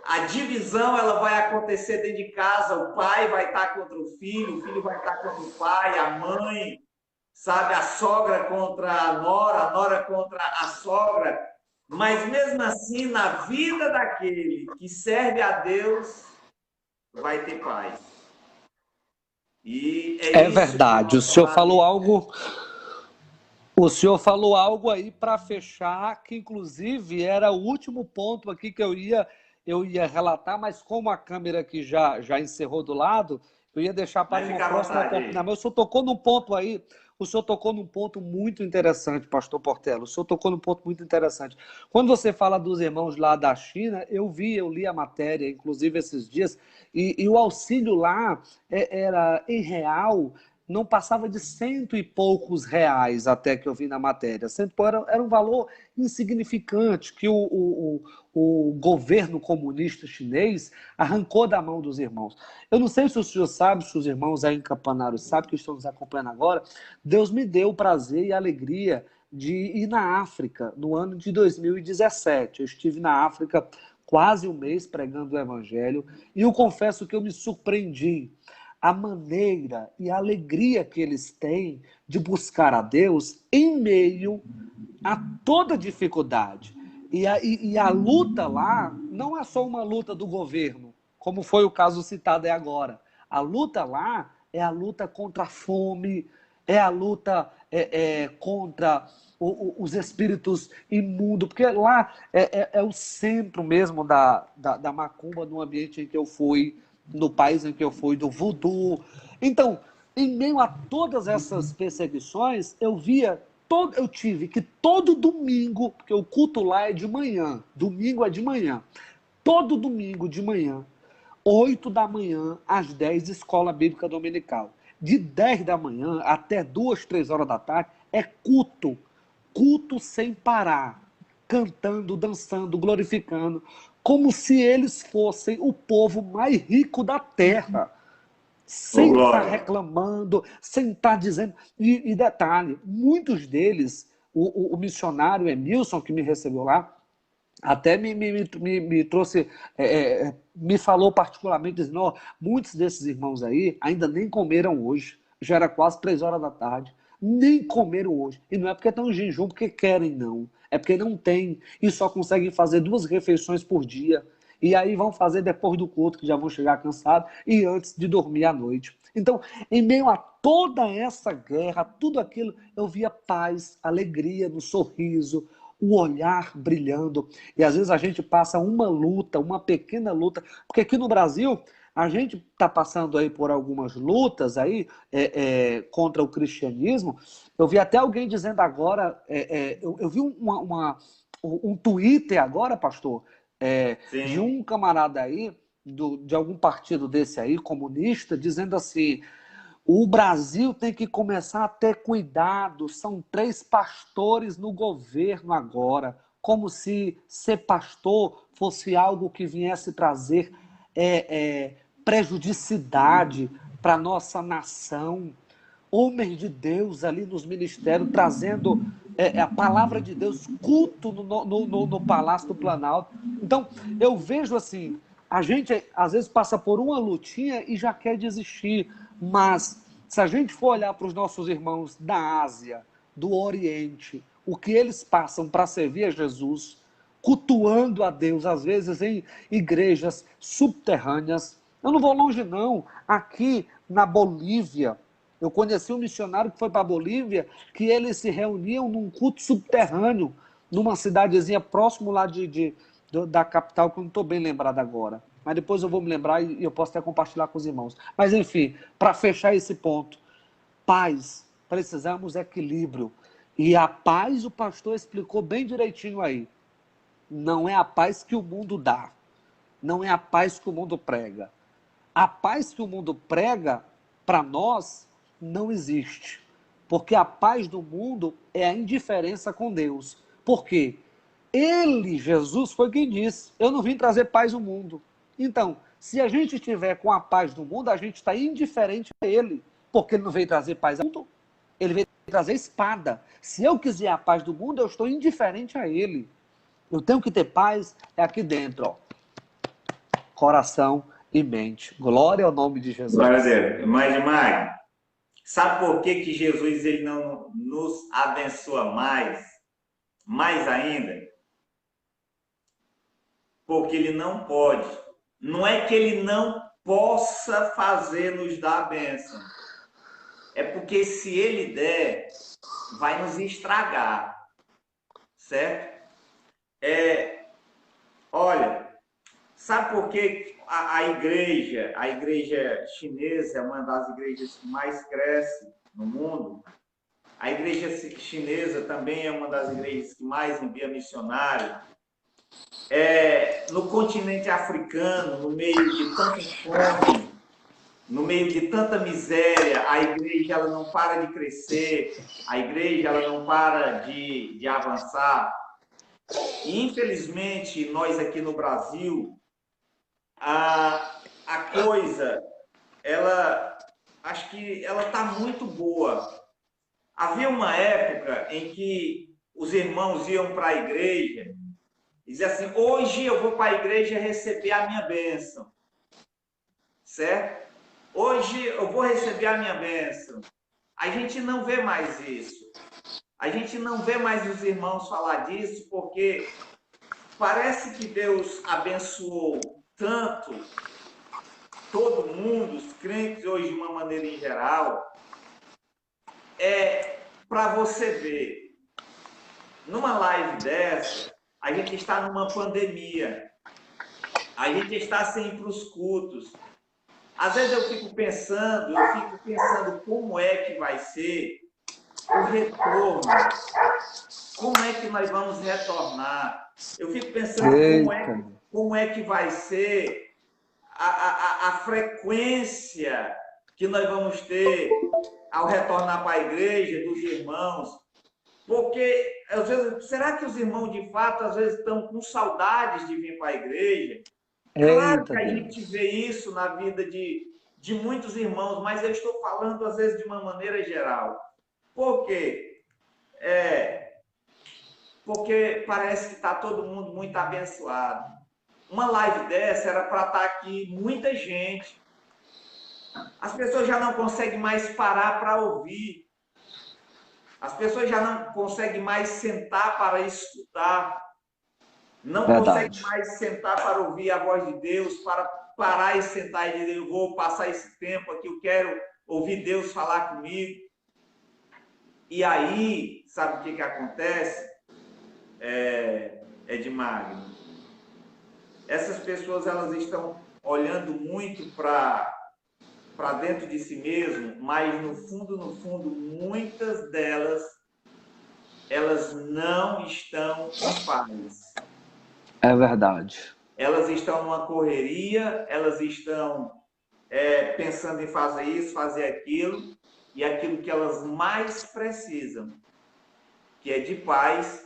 A divisão ela vai acontecer dentro de casa, o pai vai estar contra o filho vai estar contra o pai, a mãe, sabe, a sogra contra a nora contra a sogra. Mas mesmo assim, na vida daquele que serve a Deus, vai ter paz. E É isso que verdade. O nosso senhor amado falou algo. O senhor falou algo aí para fechar, que inclusive era o último ponto aqui que eu ia relatar, mas como a câmera aqui já encerrou do lado, eu ia deixar para vai uma ficar à próxima vontade oportunidade. aí. Mas o senhor tocou num ponto aí, o senhor tocou num ponto muito interessante, pastor Portela. O senhor tocou num ponto muito interessante. Quando você fala dos irmãos lá da China, eu li a matéria, inclusive esses dias, e o auxílio lá era em real, não passava de cento e poucos reais, até que eu vi na matéria. Era um valor insignificante que o governo comunista chinês arrancou da mão dos irmãos. Eu não sei se o senhor sabe, se os irmãos aí em Campanário sabem, que estão nos acompanhando agora, Deus me deu o prazer e a alegria de ir na África no ano de 2017. Eu estive na África quase um mês pregando o Evangelho e eu confesso que eu me surpreendi a maneira e a alegria que eles têm de buscar a Deus em meio a toda dificuldade. E a luta lá não é só uma luta do governo, como foi o caso citado aí agora. A luta lá é a luta contra a fome, é a luta contra os espíritos imundos, porque lá é o centro mesmo da macumba no ambiente em que eu fui, no país em que eu fui, do voodoo. Então, em meio a todas essas perseguições, eu tive que todo domingo, porque o culto lá é de manhã, domingo é de manhã, todo domingo de manhã, 8 da manhã às 10, escola bíblica dominical. De 10 da manhã até 2, 3 horas da tarde é culto, culto sem parar, cantando, dançando, glorificando, como se eles fossem o povo mais rico da terra, Ô, sem estar glória. reclamando, sem estar dizendo. E detalhe, muitos deles, o missionário Emilson, que me recebeu lá, até me trouxe, me falou particularmente, dizendo, oh, muitos desses irmãos aí ainda nem comeram hoje, já era quase 3 horas da tarde, nem comeram hoje. E não é porque estão em jejum porque querem, não. É porque não tem e só conseguem fazer 2 refeições por dia. e aí vão fazer depois do culto, que já vão chegar cansados, e antes de dormir à noite. Então, em meio a toda essa guerra, tudo aquilo, eu via paz, alegria no sorriso, o olhar brilhando. E às vezes a gente passa uma luta, uma pequena luta, porque aqui no Brasil a gente está passando aí por algumas lutas aí contra o cristianismo. Eu vi até alguém dizendo agora, eu vi um Twitter agora, pastor, de Sim. um camarada aí, de algum partido desse aí, comunista, dizendo assim: o Brasil tem que começar a ter cuidado, são 3 pastores no governo agora, como se ser pastor fosse algo que viesse trazer prejudicidade para a nossa nação. Homens de Deus ali nos ministérios, trazendo a palavra de Deus, culto no Palácio do Planalto. Então, eu vejo assim, a gente às vezes passa por uma lutinha e já quer desistir, mas se a gente for olhar para os nossos irmãos da Ásia, do Oriente, o que eles passam para servir a Jesus, cultuando a Deus, às vezes em igrejas subterrâneas. Eu não vou longe, não. Aqui na Bolívia, eu conheci um missionário que foi para a Bolívia, que eles se reuniam num culto subterrâneo, numa cidadezinha próximo lá da capital, que eu não estou bem lembrado agora. Mas depois eu vou me lembrar e eu posso até compartilhar com os irmãos. Mas, enfim, para fechar esse ponto, paz, precisamos equilíbrio. E a paz, o pastor explicou bem direitinho aí. Não é a paz que o mundo dá. Não é a paz que o mundo prega. A paz que o mundo prega, para nós, não existe. Porque a paz do mundo é a indiferença com Deus. Por quê? Ele, Jesus, foi quem disse: eu não vim trazer paz ao mundo. Então, se a gente estiver com a paz do mundo, a gente está indiferente a ele. Porque ele não veio trazer paz ao mundo, ele veio trazer espada. Se eu quiser a paz do mundo, eu estou indiferente a ele. Eu tenho que ter paz aqui dentro, ó. Coração e mente. Glória ao nome de Glória a Jesus. Deus. Mas, sabe por que que Jesus ele não nos abençoa mais ainda? Porque ele não pode. Não é que ele não possa fazer nos dar a bênção. É porque se ele der, vai nos estragar. Certo? Olha, sabe por que a igreja chinesa é uma das igrejas que mais cresce no mundo? A igreja chinesa também é uma das igrejas que mais envia missionários. No continente africano, no meio de tanta fome, no meio de tanta miséria, a igreja ela não para de crescer, a igreja ela não para de avançar. E, infelizmente, nós aqui no Brasil, a coisa, acho que ela está muito boa. Havia uma época em que os irmãos iam para a igreja e diziam assim: hoje eu vou para a igreja receber a minha bênção, certo? Hoje eu vou receber a minha bênção. A gente não vê mais isso. A gente não vê mais os irmãos falar disso, porque parece que Deus abençoou tanto todo mundo, os crentes hoje de uma maneira em geral, para você ver, numa live dessa, a gente está numa pandemia, a gente está sem ir para os cultos. Às vezes eu fico pensando como é que vai ser o retorno, como é que nós vamos retornar. Eu fico pensando como é que vai ser a frequência que nós vamos ter ao retornar para a igreja, dos irmãos. Porque, às vezes, será que os irmãos, de fato, às vezes estão com saudades de vir para a igreja? Claro que a gente vê isso na vida de muitos irmãos, mas eu estou falando, às vezes, de uma maneira geral. Por quê? Porque parece que está todo mundo muito abençoado. Uma live dessa era para estar aqui muita gente. As pessoas já não conseguem mais parar para ouvir. As pessoas já não conseguem mais sentar para escutar. Não consegue Verdade. mais sentar para ouvir a voz de Deus, para parar e sentar e dizer, eu vou passar esse tempo aqui, eu quero ouvir Deus falar comigo. E aí, sabe o que acontece? De Magno. Essas pessoas, elas estão olhando muito para dentro de si mesmo, mas no fundo, muitas delas, elas não estão em paz. É verdade. Elas estão numa correria, elas estão pensando em fazer isso, fazer aquilo, e aquilo que elas mais precisam, que é de paz,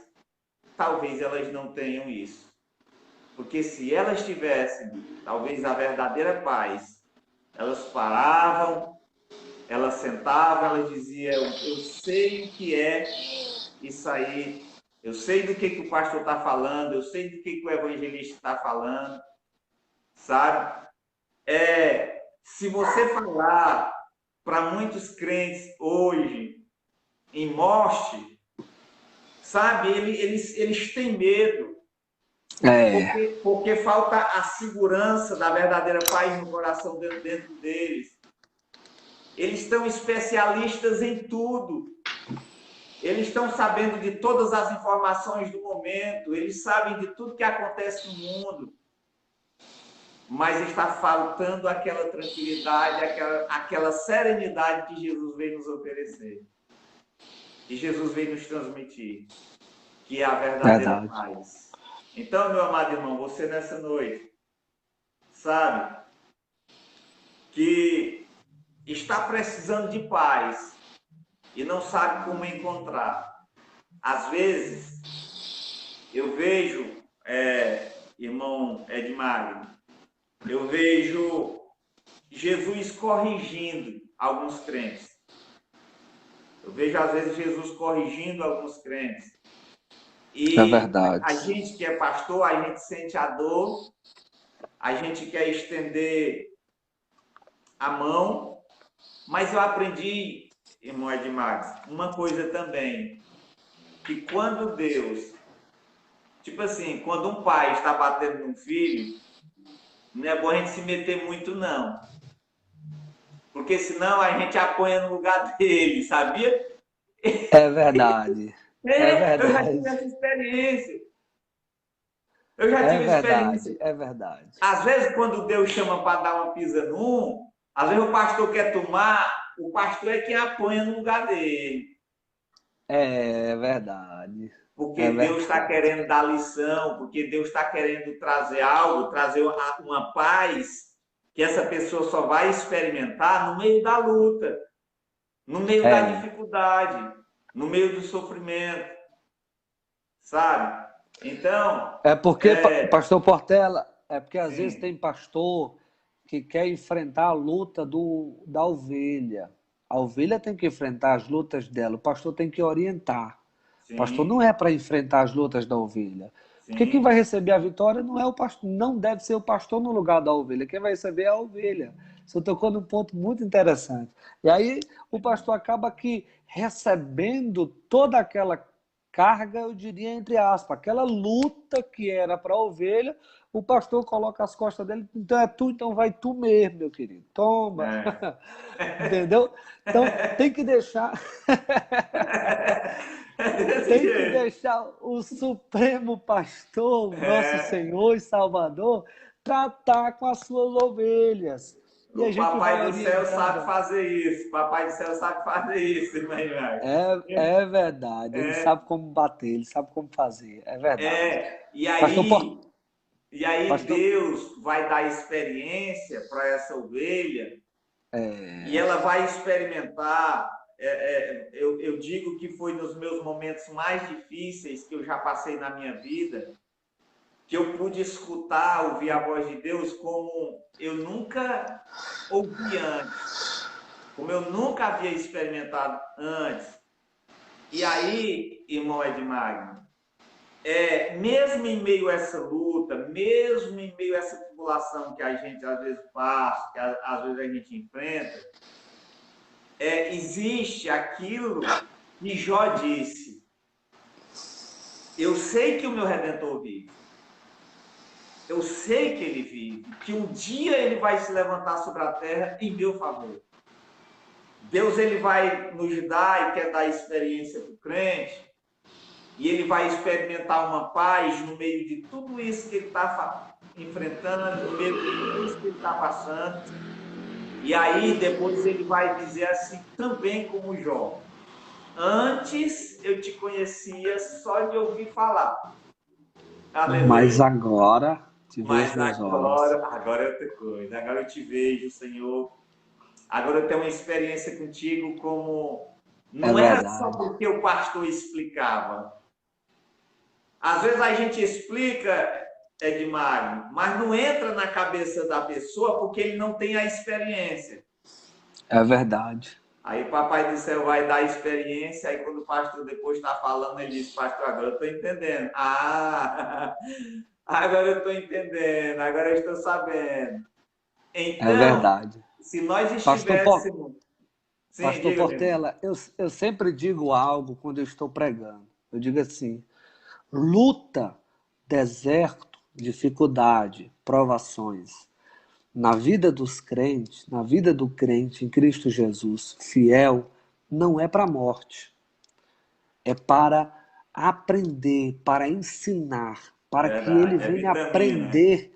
talvez elas não tenham isso. Porque se elas tivessem, talvez, a verdadeira paz, elas paravam, elas sentavam, elas diziam, eu sei o que é isso aí, eu sei do que o pastor está falando, eu sei do que o evangelista está falando, sabe? Se você falar para muitos crentes hoje em morte, sabe, eles têm medo, porque falta a segurança da verdadeira paz no coração dentro deles. Eles estão especialistas em tudo. Eles estão sabendo de todas as informações do momento, eles sabem de tudo que acontece no mundo, mas está faltando aquela tranquilidade, aquela serenidade que Jesus veio nos oferecer, que Jesus veio nos transmitir, que é a verdadeira paz. Então, meu amado irmão, você nessa noite sabe que está precisando de paz e não sabe como encontrar. Às vezes, eu vejo, irmão Edmagno, eu vejo Jesus corrigindo alguns crentes. Eu vejo, às vezes, Jesus corrigindo alguns crentes. E é verdade. a gente que é pastor, a gente sente a dor, a gente quer estender a mão, mas eu aprendi, irmão Edmagno, uma coisa também, que quando Deus, tipo assim, quando um pai está batendo num filho, não é bom a gente se meter muito, não. Porque senão a gente apanha no lugar dele, sabia? É verdade. É Eu já tive verdade. essa experiência. Eu já É tive experiência. verdade. É verdade. Às vezes, quando Deus chama para dar uma pisa num, às vezes o pastor quer tomar, o pastor é quem apanha no lugar dele. É verdade. Porque É Deus está verdade. querendo dar lição, porque Deus está querendo trazer algo, trazer uma paz que essa pessoa só vai experimentar no meio da luta, no meio da É. dificuldade, no meio do sofrimento, sabe? Então, É porque, pastor Portela, é porque às vezes sim, tem pastor que quer enfrentar a luta da ovelha. A ovelha tem que enfrentar as lutas dela, o pastor tem que orientar. O pastor não sim, é para enfrentar as lutas da ovelha. Porque quem vai sim, receber a vitória não é o pastor, não deve ser o pastor no lugar da ovelha. Quem vai receber é a ovelha. Você tocou num ponto muito interessante. E aí o pastor acaba que recebendo toda aquela carga, eu diria entre aspas, aquela luta que era para a ovelha, o pastor coloca as costas dele, então é tu, então vai tu mesmo, meu querido. Toma. é. Entendeu? Então tem que deixar Desse tem que jeito. deixar o Supremo Pastor, nosso É. Senhor e Salvador, tratar com as suas ovelhas. E a O gente vai Papai do Céu orientando. sabe fazer isso. Papai do Céu sabe fazer isso, irmão. É verdade, ele sabe como bater, ele sabe como fazer, é verdade. E Pastor, aí, e aí pastor, Deus vai dar experiência para essa ovelha e ela vai experimentar. Eu digo que foi nos meus momentos mais difíceis que eu já passei na minha vida, que eu pude escutar, ouvir a voz de Deus como eu nunca ouvi antes, como eu nunca havia experimentado antes. E aí, irmão Edmagno, mesmo em meio a essa luta, mesmo em meio a essa tribulação que a gente às vezes passa, que às vezes a gente enfrenta, existe aquilo que Jó disse: eu sei que o meu Redentor vive. eu sei que ele vive, que um dia ele vai se levantar sobre a terra em meu favor. Deus ele vai nos dar e quer dar experiência para o crente, e ele vai experimentar uma paz no meio de tudo isso que ele está enfrentando, no meio de tudo isso que ele está passando. E aí depois ele vai dizer assim, também como Jó: antes eu te conhecia só de ouvir falar. Mas Aleluia. agora te vejo Mas nos olhos. agora é outra coisa. Agora eu te vejo, Senhor. Agora eu tenho uma experiência contigo como É não era só verdade. porque o pastor explicava. Às vezes a gente explica, Edmar, mas não entra na cabeça da pessoa porque ele não tem a experiência. É verdade. Aí o Papai do Céu vai dar experiência, aí quando o pastor depois está falando, ele diz: pastor, agora eu estou entendendo. Ah, agora eu estou entendendo, agora eu estou sabendo. É Então, verdade. se nós Pastor, estivéssemos. Sim, Pastor diga, meu irmão. Portela, eu sempre digo algo quando eu estou pregando. Eu digo assim: luta, deserto, dificuldade, provações. Na vida dos crentes, na vida do crente em Cristo Jesus, fiel, não é para a morte, é para aprender, para ensinar, para que ele Verdade, é venha vitamina. aprender.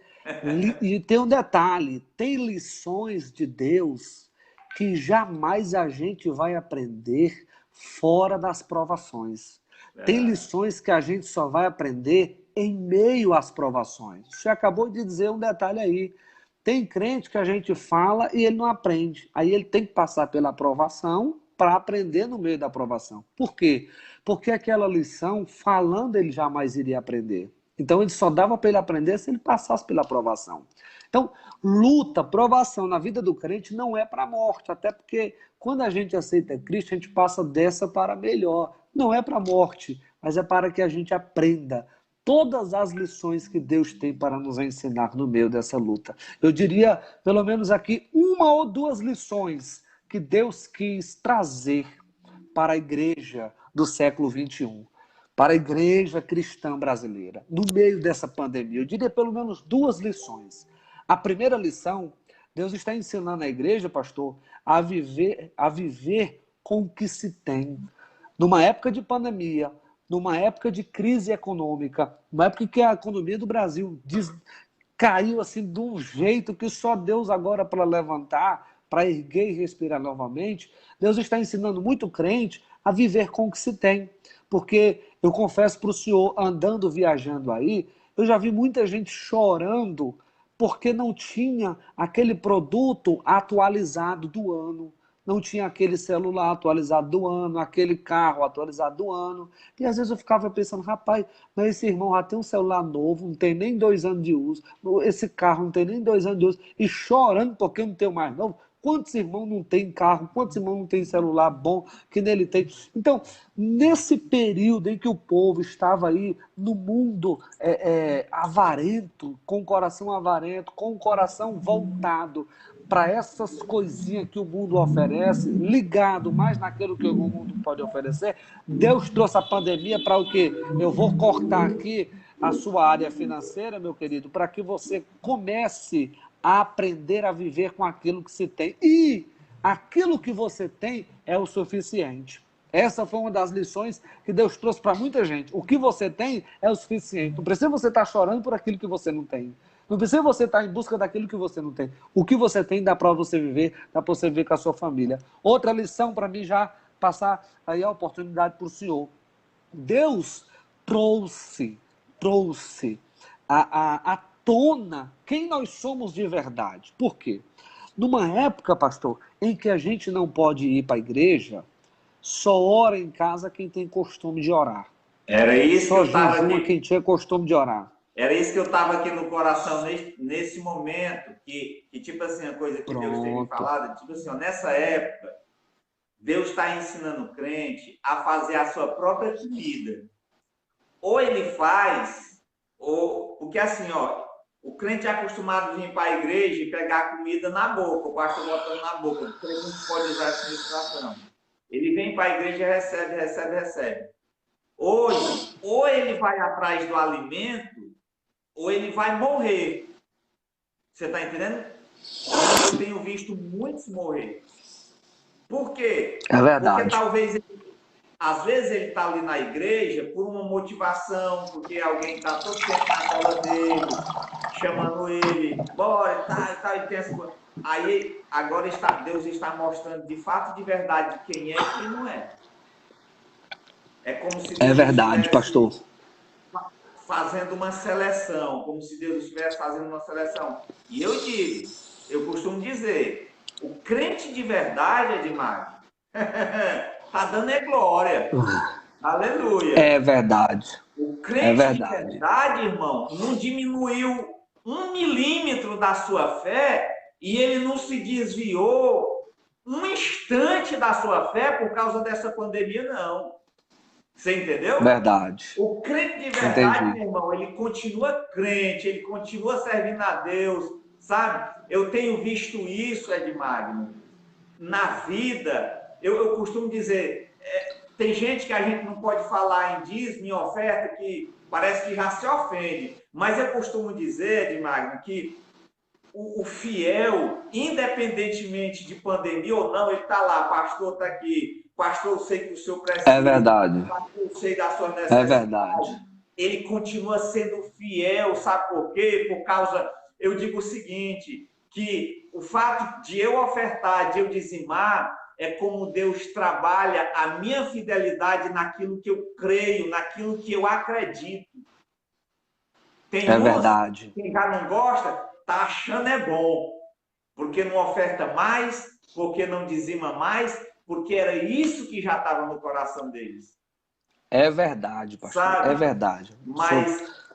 E tem um detalhe: tem lições de Deus que jamais a gente vai aprender fora das provações. Tem Verdade. lições que a gente só vai aprender em meio às provações. Você acabou de dizer um detalhe aí. Tem crente que a gente fala e ele não aprende. Aí ele tem que passar pela aprovação para aprender no meio da aprovação. Por quê? Porque aquela lição, falando, ele jamais iria aprender. Então ele só dava para ele aprender se ele passasse pela aprovação. Então, luta, provação na vida do crente não é para a morte, até porque quando a gente aceita Cristo, a gente passa dessa para melhor. Não é para a morte, mas é para que a gente aprenda todas as lições que Deus tem para nos ensinar no meio dessa luta. Eu diria, pelo menos aqui, uma ou duas lições que Deus quis trazer para a igreja do século XXI, para a igreja cristã brasileira, no meio dessa pandemia. Eu diria pelo menos duas lições. A primeira lição, Deus está ensinando a igreja, pastor, a viver com o que se tem. Numa época de pandemia, numa época de crise econômica, numa época que a economia do Brasil caiu assim de um jeito que só Deus agora para levantar, para erguer e respirar novamente, Deus está ensinando muito crente a viver com o que se tem. Porque eu confesso para o senhor, andando, viajando aí, eu já vi muita gente chorando porque não tinha aquele produto atualizado do ano, não tinha aquele celular atualizado do ano, aquele carro atualizado do ano. E às vezes eu ficava pensando, rapaz, mas esse irmão já tem um celular novo, não tem nem 2 anos de uso, esse carro não tem nem 2 anos de uso, e chorando porque eu não tenho mais novo. Quantos irmãos não tem carro? Quantos irmãos não tem celular bom que nele tem? Então, nesse período em que o povo estava aí no mundo avarento, com o coração avarento, com o coração voltado para essas coisinhas que o mundo oferece, ligado mais naquilo que o mundo pode oferecer, Deus trouxe a pandemia para o quê? Eu vou cortar aqui a sua área financeira, meu querido, para que você comece a aprender a viver com aquilo que se tem. E aquilo que você tem é o suficiente. Essa foi uma das lições que Deus trouxe para muita gente. O que você tem é o suficiente. Não precisa você estar chorando por aquilo que você não tem. Não precisa você estar em busca daquilo que você não tem. O que você tem dá para você viver, dá para você viver com a sua família. Outra lição para mim já passar aí a oportunidade para o senhor. Deus trouxe à tona quem nós somos de verdade. Por quê? Numa época, pastor, em que a gente não pode ir para a igreja, só ora em casa quem tem costume de orar. Era isso que Só eu estava jejuma quem aqui. tinha costume de orar. Era isso que eu estava aqui no coração nesse momento, que, tipo assim, a coisa que Deus tem me Pronto. falado, tipo assim, ó, nessa época, Deus está ensinando o crente a fazer a sua própria comida. Ou ele faz, ou. Porque assim, ó, o crente é acostumado a vir para a igreja e pegar a comida na boca, o pastor botando na boca. O crente não pode usar essa ilustração. Ele vem para a igreja e recebe, recebe, recebe. Hoje, ou ele vai atrás do alimento, ou ele vai morrer. Você está entendendo? Eu tenho visto muitos morrer. Por quê? É Porque verdade. talvez, às vezes ele está ali na igreja por uma motivação, porque alguém está todo tempo na cola dele, chamando ele, bora, tá, e tem essa coisa. Aí, agora Deus está mostrando de fato, de verdade, quem é e quem não é. É como se É Deus verdade, pastor. estivesse fazendo uma seleção, como se Deus estivesse fazendo uma seleção. E eu digo, eu costumo dizer, o crente de verdade, Edmar, tá dando glória. Aleluia. É verdade. O É crente de verdade. verdade, irmão, não diminuiu 1 milímetro da sua fé e ele não se desviou um instante da sua fé por causa dessa pandemia, não. Você entendeu? Verdade. O crente de verdade, Entendi. meu irmão, ele continua crente, ele continua servindo a Deus, sabe? Eu tenho visto isso, Edmagno, na vida. Eu costumo dizer, tem gente que a gente não pode falar em dízimo, em oferta, que parece que já se ofende. Mas eu costumo dizer, Edmagno, que o fiel, independentemente de pandemia ou não, ele está lá, pastor está aqui, pastor, eu sei que o senhor É precisa, verdade. pastor, eu sei da sua É necessidade. verdade. Ele continua sendo fiel, sabe por quê? Por causa, eu digo o seguinte, que o fato de eu ofertar, de eu dizimar, é como Deus trabalha a minha fidelidade naquilo que eu creio, naquilo que eu acredito. Tem É uns verdade. que já não gosta, tá achando é bom, porque não oferta mais, porque não dizima mais, porque era isso que já estava no coração deles, É verdade, pastor. É sabe? verdade. Mas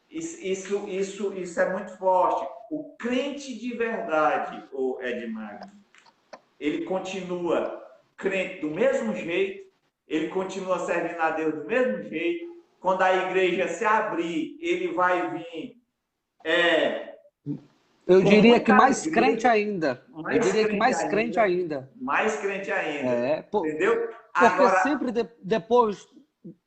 isso é muito forte. O crente de verdade, o Edmar, ele continua crente do mesmo jeito, ele continua servindo a Deus do mesmo jeito. Quando a igreja se abrir, ele vai vir Eu com diria que muita mais crente alegria, ainda. Eu mais diria que crente mais crente ainda, ainda. mais crente ainda, É, entendeu? porque Agora,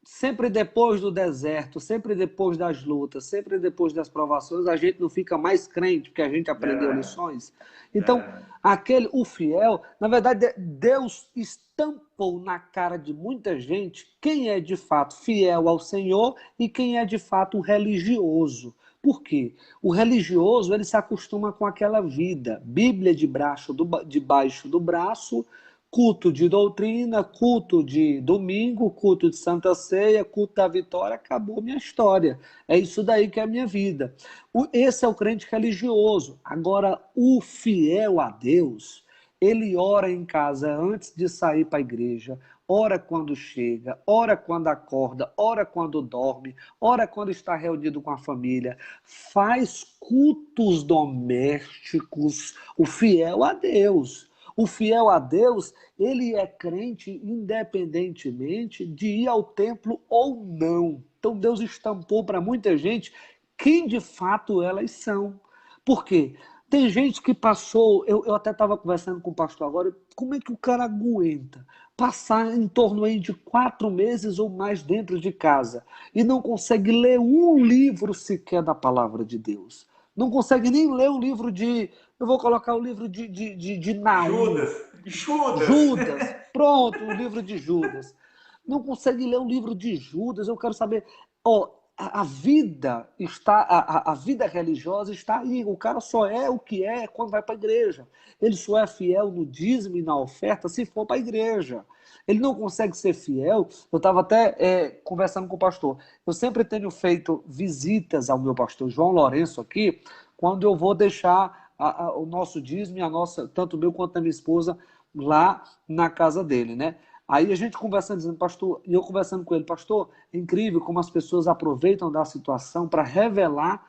sempre depois do deserto, sempre depois das lutas, sempre depois das provações, a gente não fica mais crente porque a gente aprendeu verdade, lições. Então, verdade. o fiel, na verdade, Deus estampou na cara de muita gente quem é de fato fiel ao Senhor e quem é de fato religioso. Por quê? O religioso, ele se acostuma com aquela vida, Bíblia debaixo do braço, culto de doutrina, culto de domingo, culto de Santa Ceia, culto da vitória, acabou minha história. É isso daí que é a minha vida. Esse é o crente religioso. Agora, o fiel a Deus, ele ora em casa antes de sair para a igreja, ora quando chega, ora quando acorda, ora quando dorme, ora quando está reunido com a família, faz cultos domésticos, o fiel a Deus. O fiel a Deus, ele é crente independentemente de ir ao templo ou não. Então Deus estampou para muita gente quem de fato elas são. Por quê? Tem gente que passou, eu até estava conversando com o pastor agora, como é que o cara aguenta passar em torno aí de 4 meses ou mais dentro de casa e não consegue ler um livro sequer da palavra de Deus? Não consegue nem ler o livro de, eu vou colocar o livro de Naum, Judas. Judas, pronto, o livro de Judas. Não consegue ler o livro de Judas, eu quero saber, ó, a vida está, a vida religiosa está aí. O cara só é o que é quando vai para a igreja. Ele só é fiel no dízimo e na oferta se for para a igreja. Ele não consegue ser fiel. Eu estava até conversando com o pastor. Eu sempre tenho feito visitas ao meu pastor João Lourenço aqui, quando eu vou deixar o nosso dízimo e a nossa, tanto o meu quanto a minha esposa, lá na casa dele, né? Aí a gente conversando, dizendo, pastor, e eu conversando com ele, pastor, é incrível como as pessoas aproveitam da situação para revelar.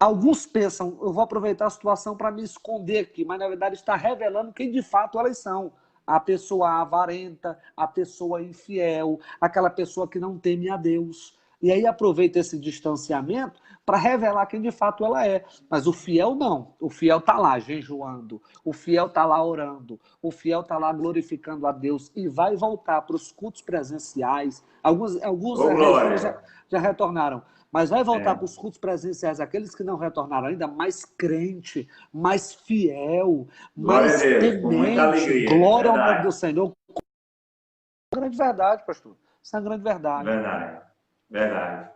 Alguns pensam, eu vou aproveitar a situação para me esconder aqui, mas na verdade está revelando quem de fato elas são. A pessoa avarenta, a pessoa infiel, aquela pessoa que não teme a Deus. E aí aproveita esse distanciamento para revelar quem de fato ela é. Mas o fiel não. O fiel está lá jejuando, o fiel está lá orando, o fiel está lá glorificando a Deus e vai voltar para os cultos presenciais. Alguns Ô, regiões glória. já retornaram. Mas vai voltar para os cultos presenciais, aqueles que não retornaram ainda, mais crente, mais fiel, Glória mais a Deus, com muita temente. alegria. Glória ao nome Verdade, do Senhor. Isso é uma grande verdade, pastor. Isso é uma grande verdade. verdade, verdade.